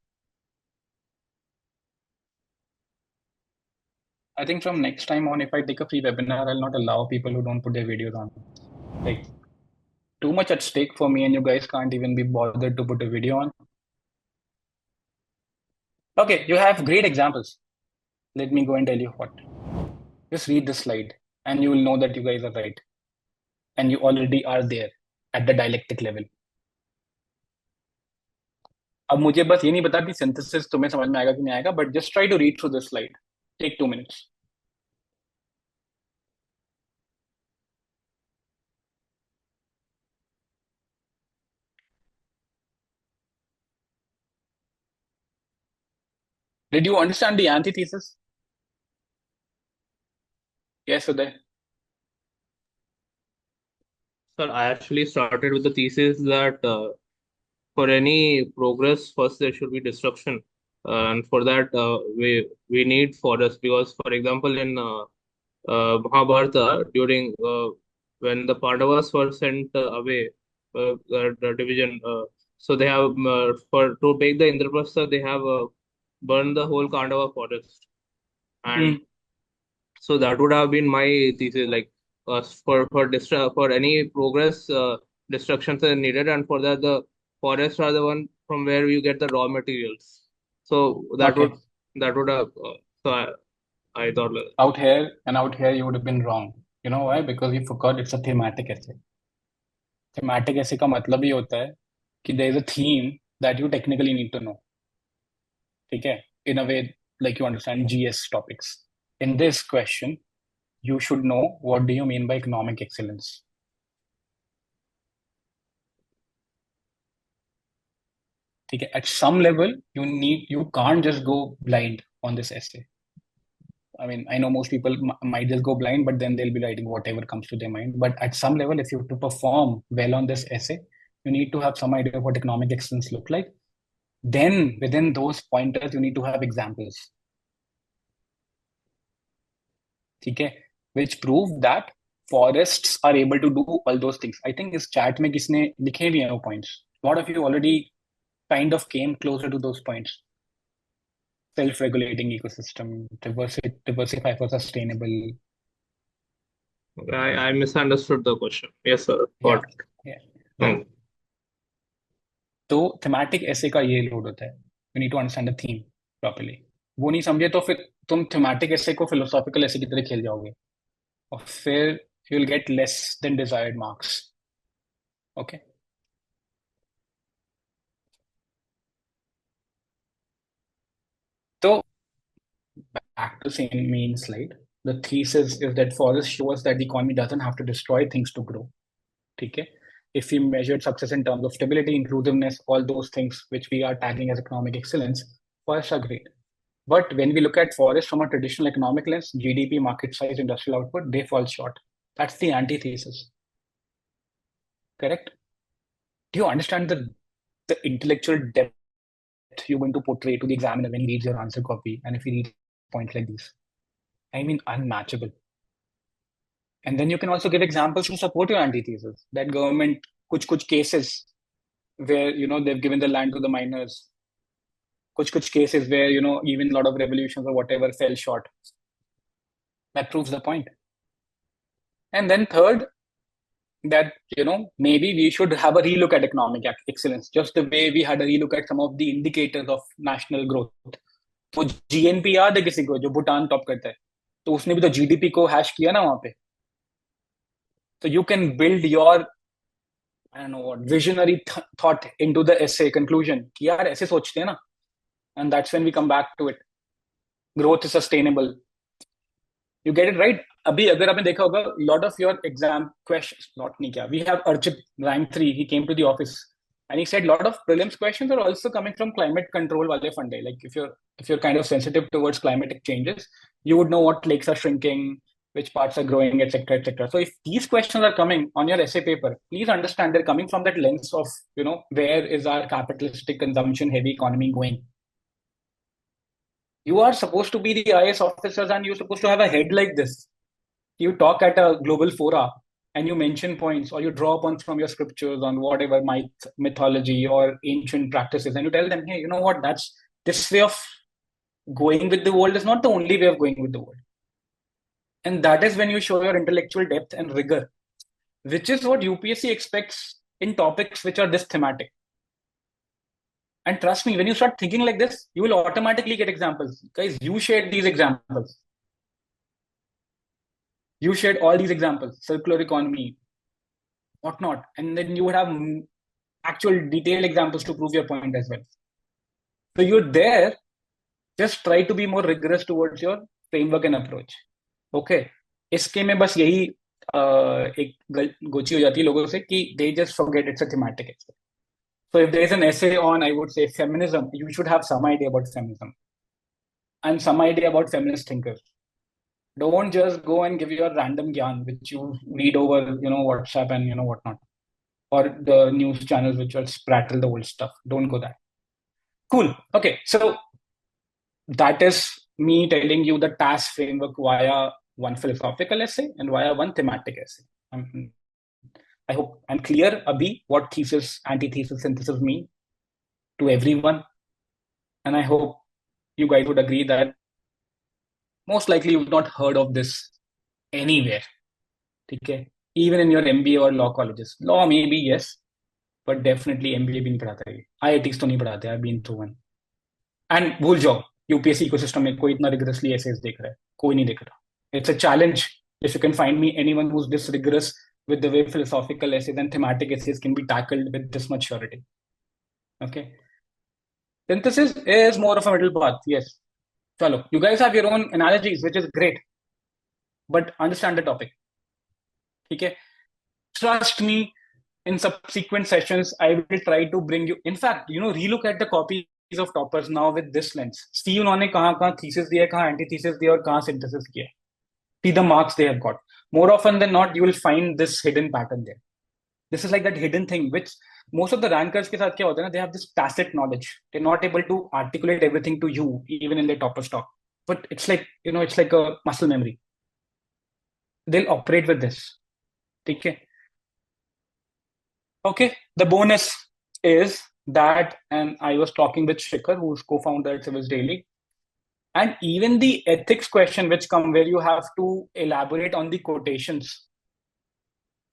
I think from next time on, if I take a free webinar, I'll not allow people who don't put their videos on. Like, too much at stake for me, and you guys can't even be bothered to put a video on. Okay, you have great examples. Let me go and tell you what. Just read this slide, and you will know that you guys are right. And you already are there at the dialectic level. अब मुझे बस ये नहीं पता कि synthesis तुम्हें समझ में आएगा कि नहीं आएगा, but just try to read through this slide. Take 2 minutes. Did you understand the antithesis? Yes, Uday.
Sir, I actually started with the thesis that for any progress, first there should be destruction, and for that we need forest because, for example, in Mahabharata, during when the Pandavas were sent away, the division, so they have for to take the Indraprastha, they have burned the whole Kandava forest, and so that would have been my thesis, like for any progress, destructions are needed, and for that the forests are the one from where you get the raw materials. So
Okay.
that would have so I thought
Out here you would have been wrong. You know why? Because you forgot it's a thematic essay. Thematic essay का मतलब ही होता है कि there is a theme that you technically need to know. ठीक है? In a way, like you understand GS topics. In this question, you should know what do you mean by economic excellence. ठीक है? At some level, you can't just go blind on this essay. I mean, I know most people might just go blind, but then they'll be writing whatever comes to their mind. But at some level, if you have to perform well on this essay, you need to have some idea of what economic excellence look like. Then within those pointers, you need to have examples. ठीक है? Which prove that forests are able to do all those things. I think इस chat में किसने लिखे भी हैं वो points. A lot of you already kind of came closer to those points. Self-regulating ecosystem, diversify for sustainable.
I misunderstood the question. Yes, sir. Got it.
Yeah. तो thematic ऐसे का ये लोड होता है. You need to understand the theme properly. वो नहीं समझे तो फिर तुम थीमेटिक ऐसे को फिलोसॉफिकल ऐसे की तरह खेल जाओगे और फिर you will get less than desired marks. Okay. तो back to same main slide. The thesis is that forests show us that the economy doesn't have to destroy things to grow. ठीक है? If we measured success in terms of stability, inclusiveness, all those things which we are tagging as economic excellence, forests are great. But when we look at forests from a traditional economic lens, GDP, market size, industrial output, they fall short. That's the antithesis. Correct? Do you understand the intellectual depth you're going to portray to the examiner when he reads your answer copy? And if he reads points like these, I mean, unmatchable. And then you can also give examples to support your antithesis. That government, kuch cases where, they've given the land to the miners. Kuch cases where, even a lot of revolutions or whatever fell short. That proves the point. And then third, that, maybe we should have a relook at economic excellence, just the way we had a relook at some of the indicators of national growth. तो GNP याद है किसी को जो Bhutan top करता है? तो उसने भी तो GDP को हैश किया ना वहां पे. So you can build your, I don't know what, visionary thought into the essay conclusion कि यार ऐसे सोचते हैं ना. And that's when we come back to it. Growth is sustainable. You get it right. अभी अगर आपने देखा होगा, lot of your exam questions, lot नहीं क्या, we have Archit, rank 3, he came to the office and he said lot of prelims questions are also coming from climate control wale fund. Like if you're kind of sensitive towards climatic changes, you would know what lakes are shrinking, which parts are growing, etc., etc. So if these questions are coming on your essay paper, please understand they're coming from that lens of, where is our capitalistic consumption heavy economy going. You are supposed to be the IAS officers and you're supposed to have a head like this. You talk at a global fora and you mention points or you draw upon from your scriptures on whatever mythology or ancient practices, and you tell them, hey, you know what, that's this way of going with the world is not the only way of going with the world. And that is when you show your intellectual depth and rigor, which is what UPSC expects in topics which are this thematic. And trust me, when you start thinking like this, you will automatically get examples. Guys, you shared these examples. You shared all these examples, circular economy, whatnot. And then you would have actual detailed examples to prove your point as well. So you're there, just try to be more rigorous towards your framework and approach. Okay. इसके में बस यही एक गोची हो जाती है लोगों से कि they just forget it's a thematic essay. So if there is an essay on, I would say, feminism, you should have some idea about feminism and some idea about feminist thinkers. Don't just go and give your random gyan which you read over, WhatsApp and whatnot, or the news channels which will prattle the old stuff. Don't go that. Cool. Okay, so that is me telling you the TAS framework via one philosophical essay and via one thematic essay. I hope I'm clear, Abhi, what thesis, antithesis, synthesis mean to everyone. And I hope you guys would agree that most likely you've not heard of this anywhere. Okay? Even in your MBA or law colleges. Law maybe, yes, but definitely MBA भी नहीं पढ़ाता है. IITs तो नहीं पढ़ाते. I've been through one. And भूल जाओ, UPSC ecosystem में कोई इतना rigorously essays देख रहा है. कोई नहीं देख रहा. It's a challenge. If you can find me anyone who's this rigorous with the way philosophical essays and thematic essays can be tackled with this much surety. Okay. Synthesis is more of a middle path. Yes. Chalo. You guys have your own analogies, which is great. But understand the topic. Okay. Trust me, in subsequent sessions, I will try to bring you. In fact, relook at the copies of toppers now with this lens. See उन्होंने कहाँ thesis दिया, कहाँ antithesis दिया और कहाँ synthesis किया. See the marks they have got. More often than not, you will find this hidden pattern there. This is like that hidden thing, which most of the rankers के साथ क्या होता है ना, they have this tacit knowledge. They're not able to articulate everything to you, even in their topper stock. But it's like, it's like a muscle memory. They'll operate with this. Okay. Okay. The bonus is that, and I was talking with Shikhar, who's co-founder at Civilsdaily, and even the ethics question which come where you have to elaborate on the quotations.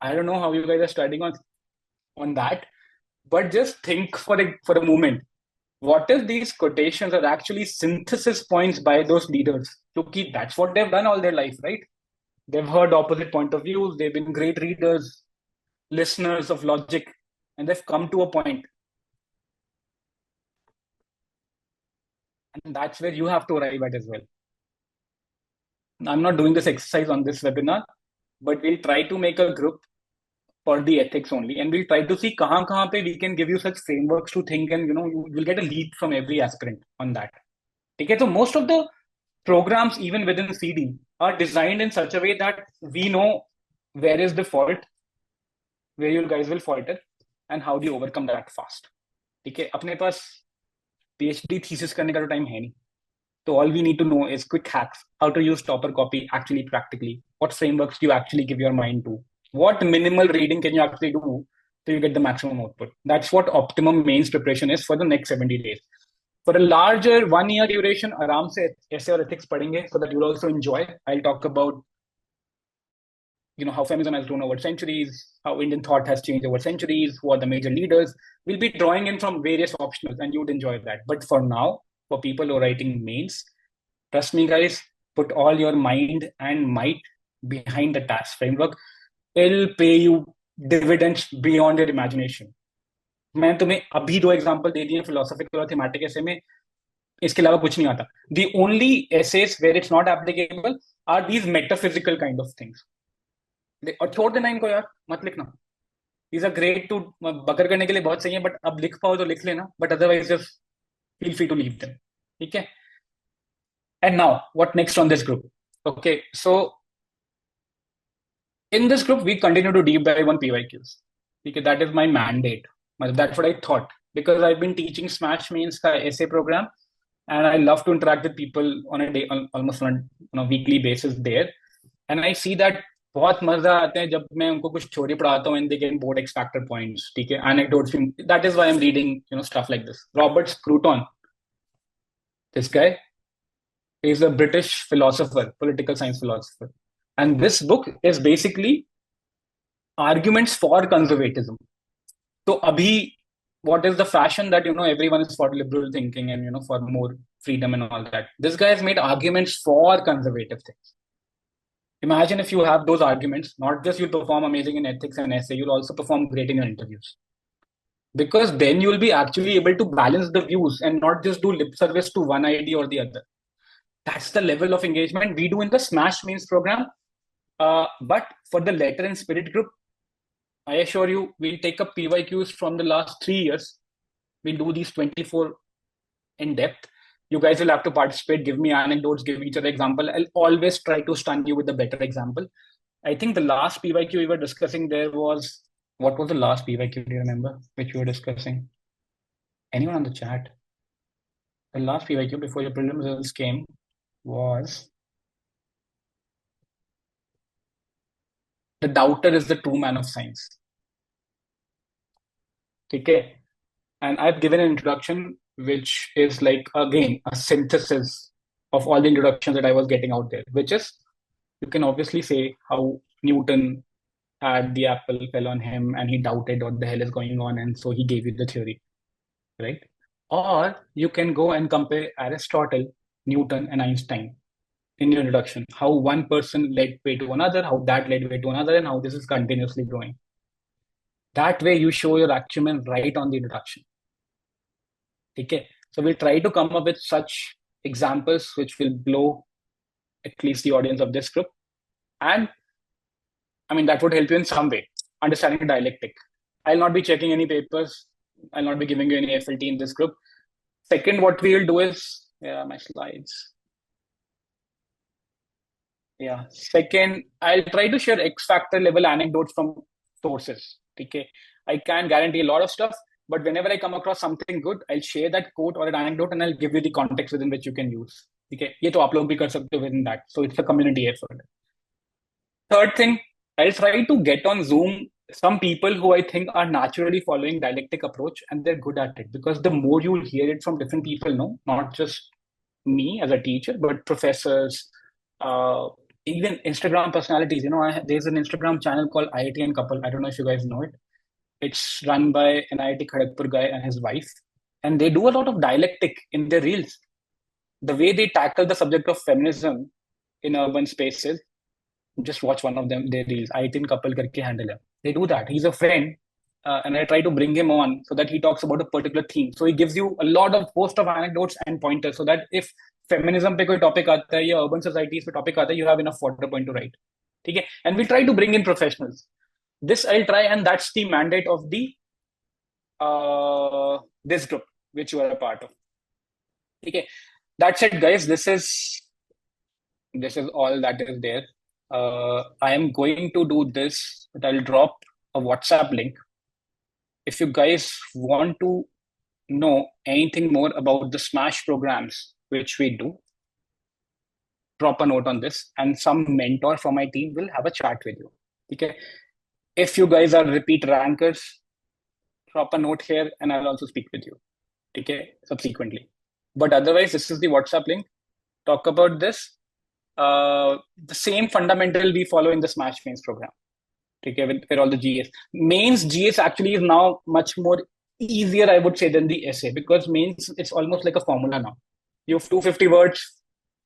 I don't know how you guys are studying on that, but just think for a moment. What if these quotations are actually synthesis points by those leaders? Because that's what they've done all their life, right? They've heard opposite point of views. They've been great readers, listeners of logic, and they've come to a point. And that's where you have to arrive at as well. I'm not doing this exercise on this webinar, but we'll try to make a group for the ethics only, and we'll try to see kahan pe we can give you such frameworks to think, and you will get a lead from every aspirant on that. Okay, so most of the programs, even within CD, are designed in such a way that we know where is the fault, where you guys will falter, and how do you overcome that fast. Okay, अपने पास PhD thesis करने का तो time है नहीं. So all we need to know is quick hacks, how to use topper copy actually practically, what frameworks do you actually give your mind to, what minimal reading can you actually do so you get the maximum output. That's what optimum mains preparation is for the next 70 days. For a larger 1 year duration, आराम से essay or ethics पढ़ेंगे so that you'll also enjoy. I'll talk about how feminism has grown over centuries, how Indian thought has changed over centuries, who are the major leaders. We'll be drawing in from various optionals and you would enjoy that. But for now, for people who are writing mains, trust me guys, put all your mind and might behind the TAS framework. It'll pay you dividends beyond your imagination. मैं तुम्हें अभी 2 example दे दिए philosophical और thematic ऐसे में, इसके अलावा कुछ नहीं आता. The only essays where it's not applicable are these metaphysical kind of things. और छोड़ देना इनको यार, मत लिखना. These are great to बकर करने के लिए बहुत सही है, but अब लिख पाओ तो लिख लेना, but otherwise just feel free to leave them. ठीक है? And now, what next on this group? Okay, so in this group, we continue to deep dive on PYQs. Okay, that is my mandate. That's what I thought, because I've been teaching Smash Mains ka essay program, and I love to interact with people on a day, almost on a weekly basis there. And I see that बहुत मजा आता है जब मैं उनको कुछ theory पढ़ाता हूँ and they get bored x factor points, ठीक है, anecdotes. That is why I am reading stuff like this. Robert Scruton, this guy is a British philosopher, political science philosopher. And this book is basically arguments for conservatism. So abhi, what is the fashion that everyone is for liberal thinking and for more freedom and all that. This guy has made arguments for conservative things. Imagine if you have those arguments, not just you'll perform amazing in ethics and essay, you'll also perform great in your interviews. Because then you'll be actually able to balance the views and not just do lip service to one idea or the other. That's the level of engagement we do in the Smash Means program. But for the letter and spirit group, I assure you, we'll take up PYQs from the last 3 years. We'll do these 24 in depth. You guys will have to participate, give me anecdotes, give each other example. I'll always try to stun you with a better example. I think the last PYQ we were discussing there was, what was the last PYQ? Do you remember which we were discussing? Anyone on the chat? The last PYQ before your prelims results came was, the doubter is the true man of science. Okay. And I've given an introduction, which is like, again, a synthesis of all the introductions that I was getting out there, which is, you can obviously say how Newton had the apple fell on him and he doubted what the hell is going on. And so he gave you the theory, right? Or you can go and compare Aristotle, Newton, and Einstein in your introduction, how one person led way to another, how that led way to another, and how this is continuously growing. That way you show your acumen right on the introduction. Okay. So we'll try to come up with such examples which will blow at least the audience of this group. And I mean, that would help you in some way, understanding dialectic. I'll not be checking any papers. I'll not be giving you any FLT in this group. Second, what we will do is, my slides. Yeah. Second, I'll try to share X factor level anecdotes from sources. Okay. I can't guarantee a lot of stuff, but whenever I come across something good, I'll share that quote or an anecdote and I'll give you the context within which you can use. Okay. ये तो आप लोग भी कर सकते हो within that. So it's a community effort. Third thing, I'll try to get on Zoom some people who I think are naturally following dialectic approach and they're good at it, because the more you'll hear it from different people, no, not just me as a teacher, but professors, even Instagram personalities. There's an Instagram channel called IIT and Couple. I don't know if you guys know it. It's run by an IIT Kharagpur guy and his wife, and they do a lot of dialectic in their reels. The way they tackle the subject of feminism in urban spaces, just watch one of them, their reels. IIT and Couple karke handle hai. They do that. He's a friend, and I try to bring him on so that he talks about a particular theme. So he gives you a lot of host of anecdotes and pointers, so that if feminism पे कोई topic आता है या urban societies पे topic आता है, you have enough fodder point to write. ठीक है? And we try to bring in professionals. This I'll try, and that's the mandate of the this group which you are a part of. Okay, that's it, guys. This is all that is there. I am going to do this, but I'll drop a WhatsApp link. If you guys want to know anything more about the Smash programs which we do, drop a note on this, and some mentor from my team will have a chat with you. Okay. If you guys are repeat rankers, drop a note here and I'll also speak with you. Okay, subsequently. But otherwise, this is the WhatsApp link. Talk about this. The same fundamental we follow in the Smash Mains program. Okay, with all the GS. Mains GS actually is now much more easier, I would say, than the essay, because mains, it's almost like a formula now. You have 250 words,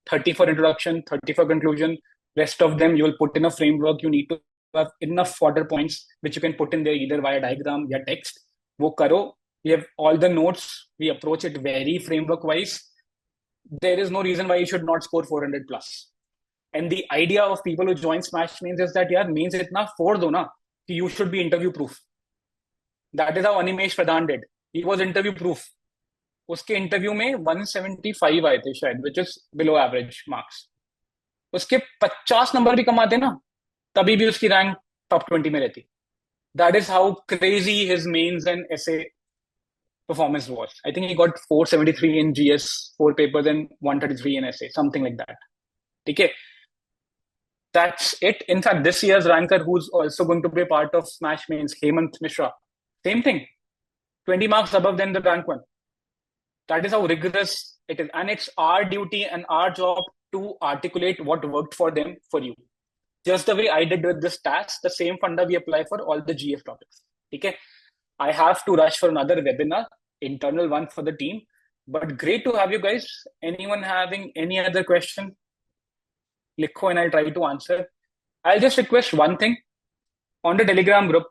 30 for introduction, 30 for conclusion. Rest of them, you will put in a framework. You need to have enough fodder points, which you can put in there either via diagram or text. Wo karo. We have all the notes. We approach it very framework-wise. There is no reason why you should not score 400 plus. And the idea of people who join Smash Mains is that, yaar, mains itna for do na, ki you should be interview proof. That is how Animesh Pradhan did. He was interview proof. उसके interview में 175 आए थे शायद, which is below average marks. उसके 50 number भी कमाते ना, तभी भी उसकी रैंक टॉप 20 में रहती. That is how crazy his mains and essay performance was. I think he got 473 in GS, 4 papers, and 133 in essay, something like that. Okay. That's it. In fact, this year's ranker, who's also going to be part of Smash Mains, Hemant Mishra, same thing, 20 marks above than the rank one. That is how rigorous it is. And it's our duty and our job to articulate what worked for them for you. Just the way I did with this TAS, the same funda we apply for all the GF topics. Okay. I have to rush for another webinar, internal one for the team. But great to have you guys. Anyone having any other question? Likho and I'll try to answer. I'll just request one thing. On the Telegram group,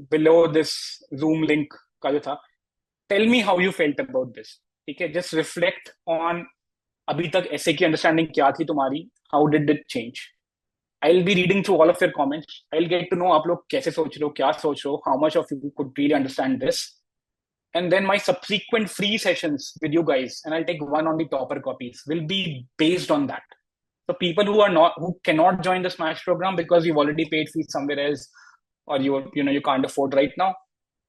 below this Zoom link, का जो था, tell me how you felt about this. Okay, just reflect on अभी तक essay की understanding क्या थी तुम्हारी, how did it change? I'll be reading through all of your comments. I'll get to know आप लोग कैसे सोच रहे हो, क्या सोच रहे हो, how much of you could really understand this. And then my subsequent free sessions with you guys, and I'll take one on the topper copies, will be based on that. So people who cannot join the Smash program because you've already paid fees somewhere else, or you can't afford right now,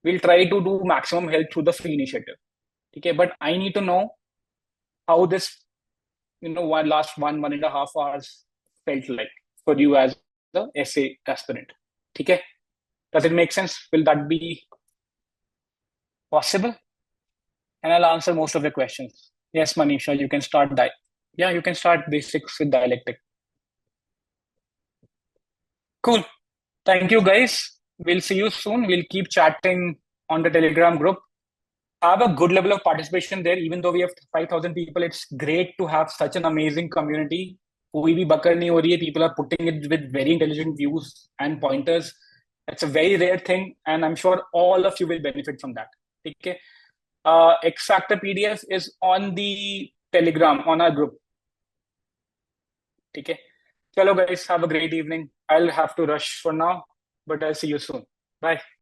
we'll try to do maximum help through the free initiative. Okay, but I need to know how this, last 1.5 hours felt like for you as the essay aspirant. Okay, does it make sense? Will that be possible? And I'll answer most of the questions. Yes, Manisha, you can start that. Yeah, you can start basics with dialectic. Cool. Thank you, guys. We'll see you soon. We'll keep chatting on the Telegram group. Have a good level of participation there. Even though we have 5,000 people, it's great to have such an amazing community. कोई भी बकर नहीं हो रही है. People are putting it with very intelligent views and pointers. It's a very rare thing, and I'm sure all of you will benefit from that. Okay. X Factor PDF is on the Telegram, on our group. Okay. Hello, guys. Have a great evening. I'll have to rush for now, but I'll see you soon. Bye.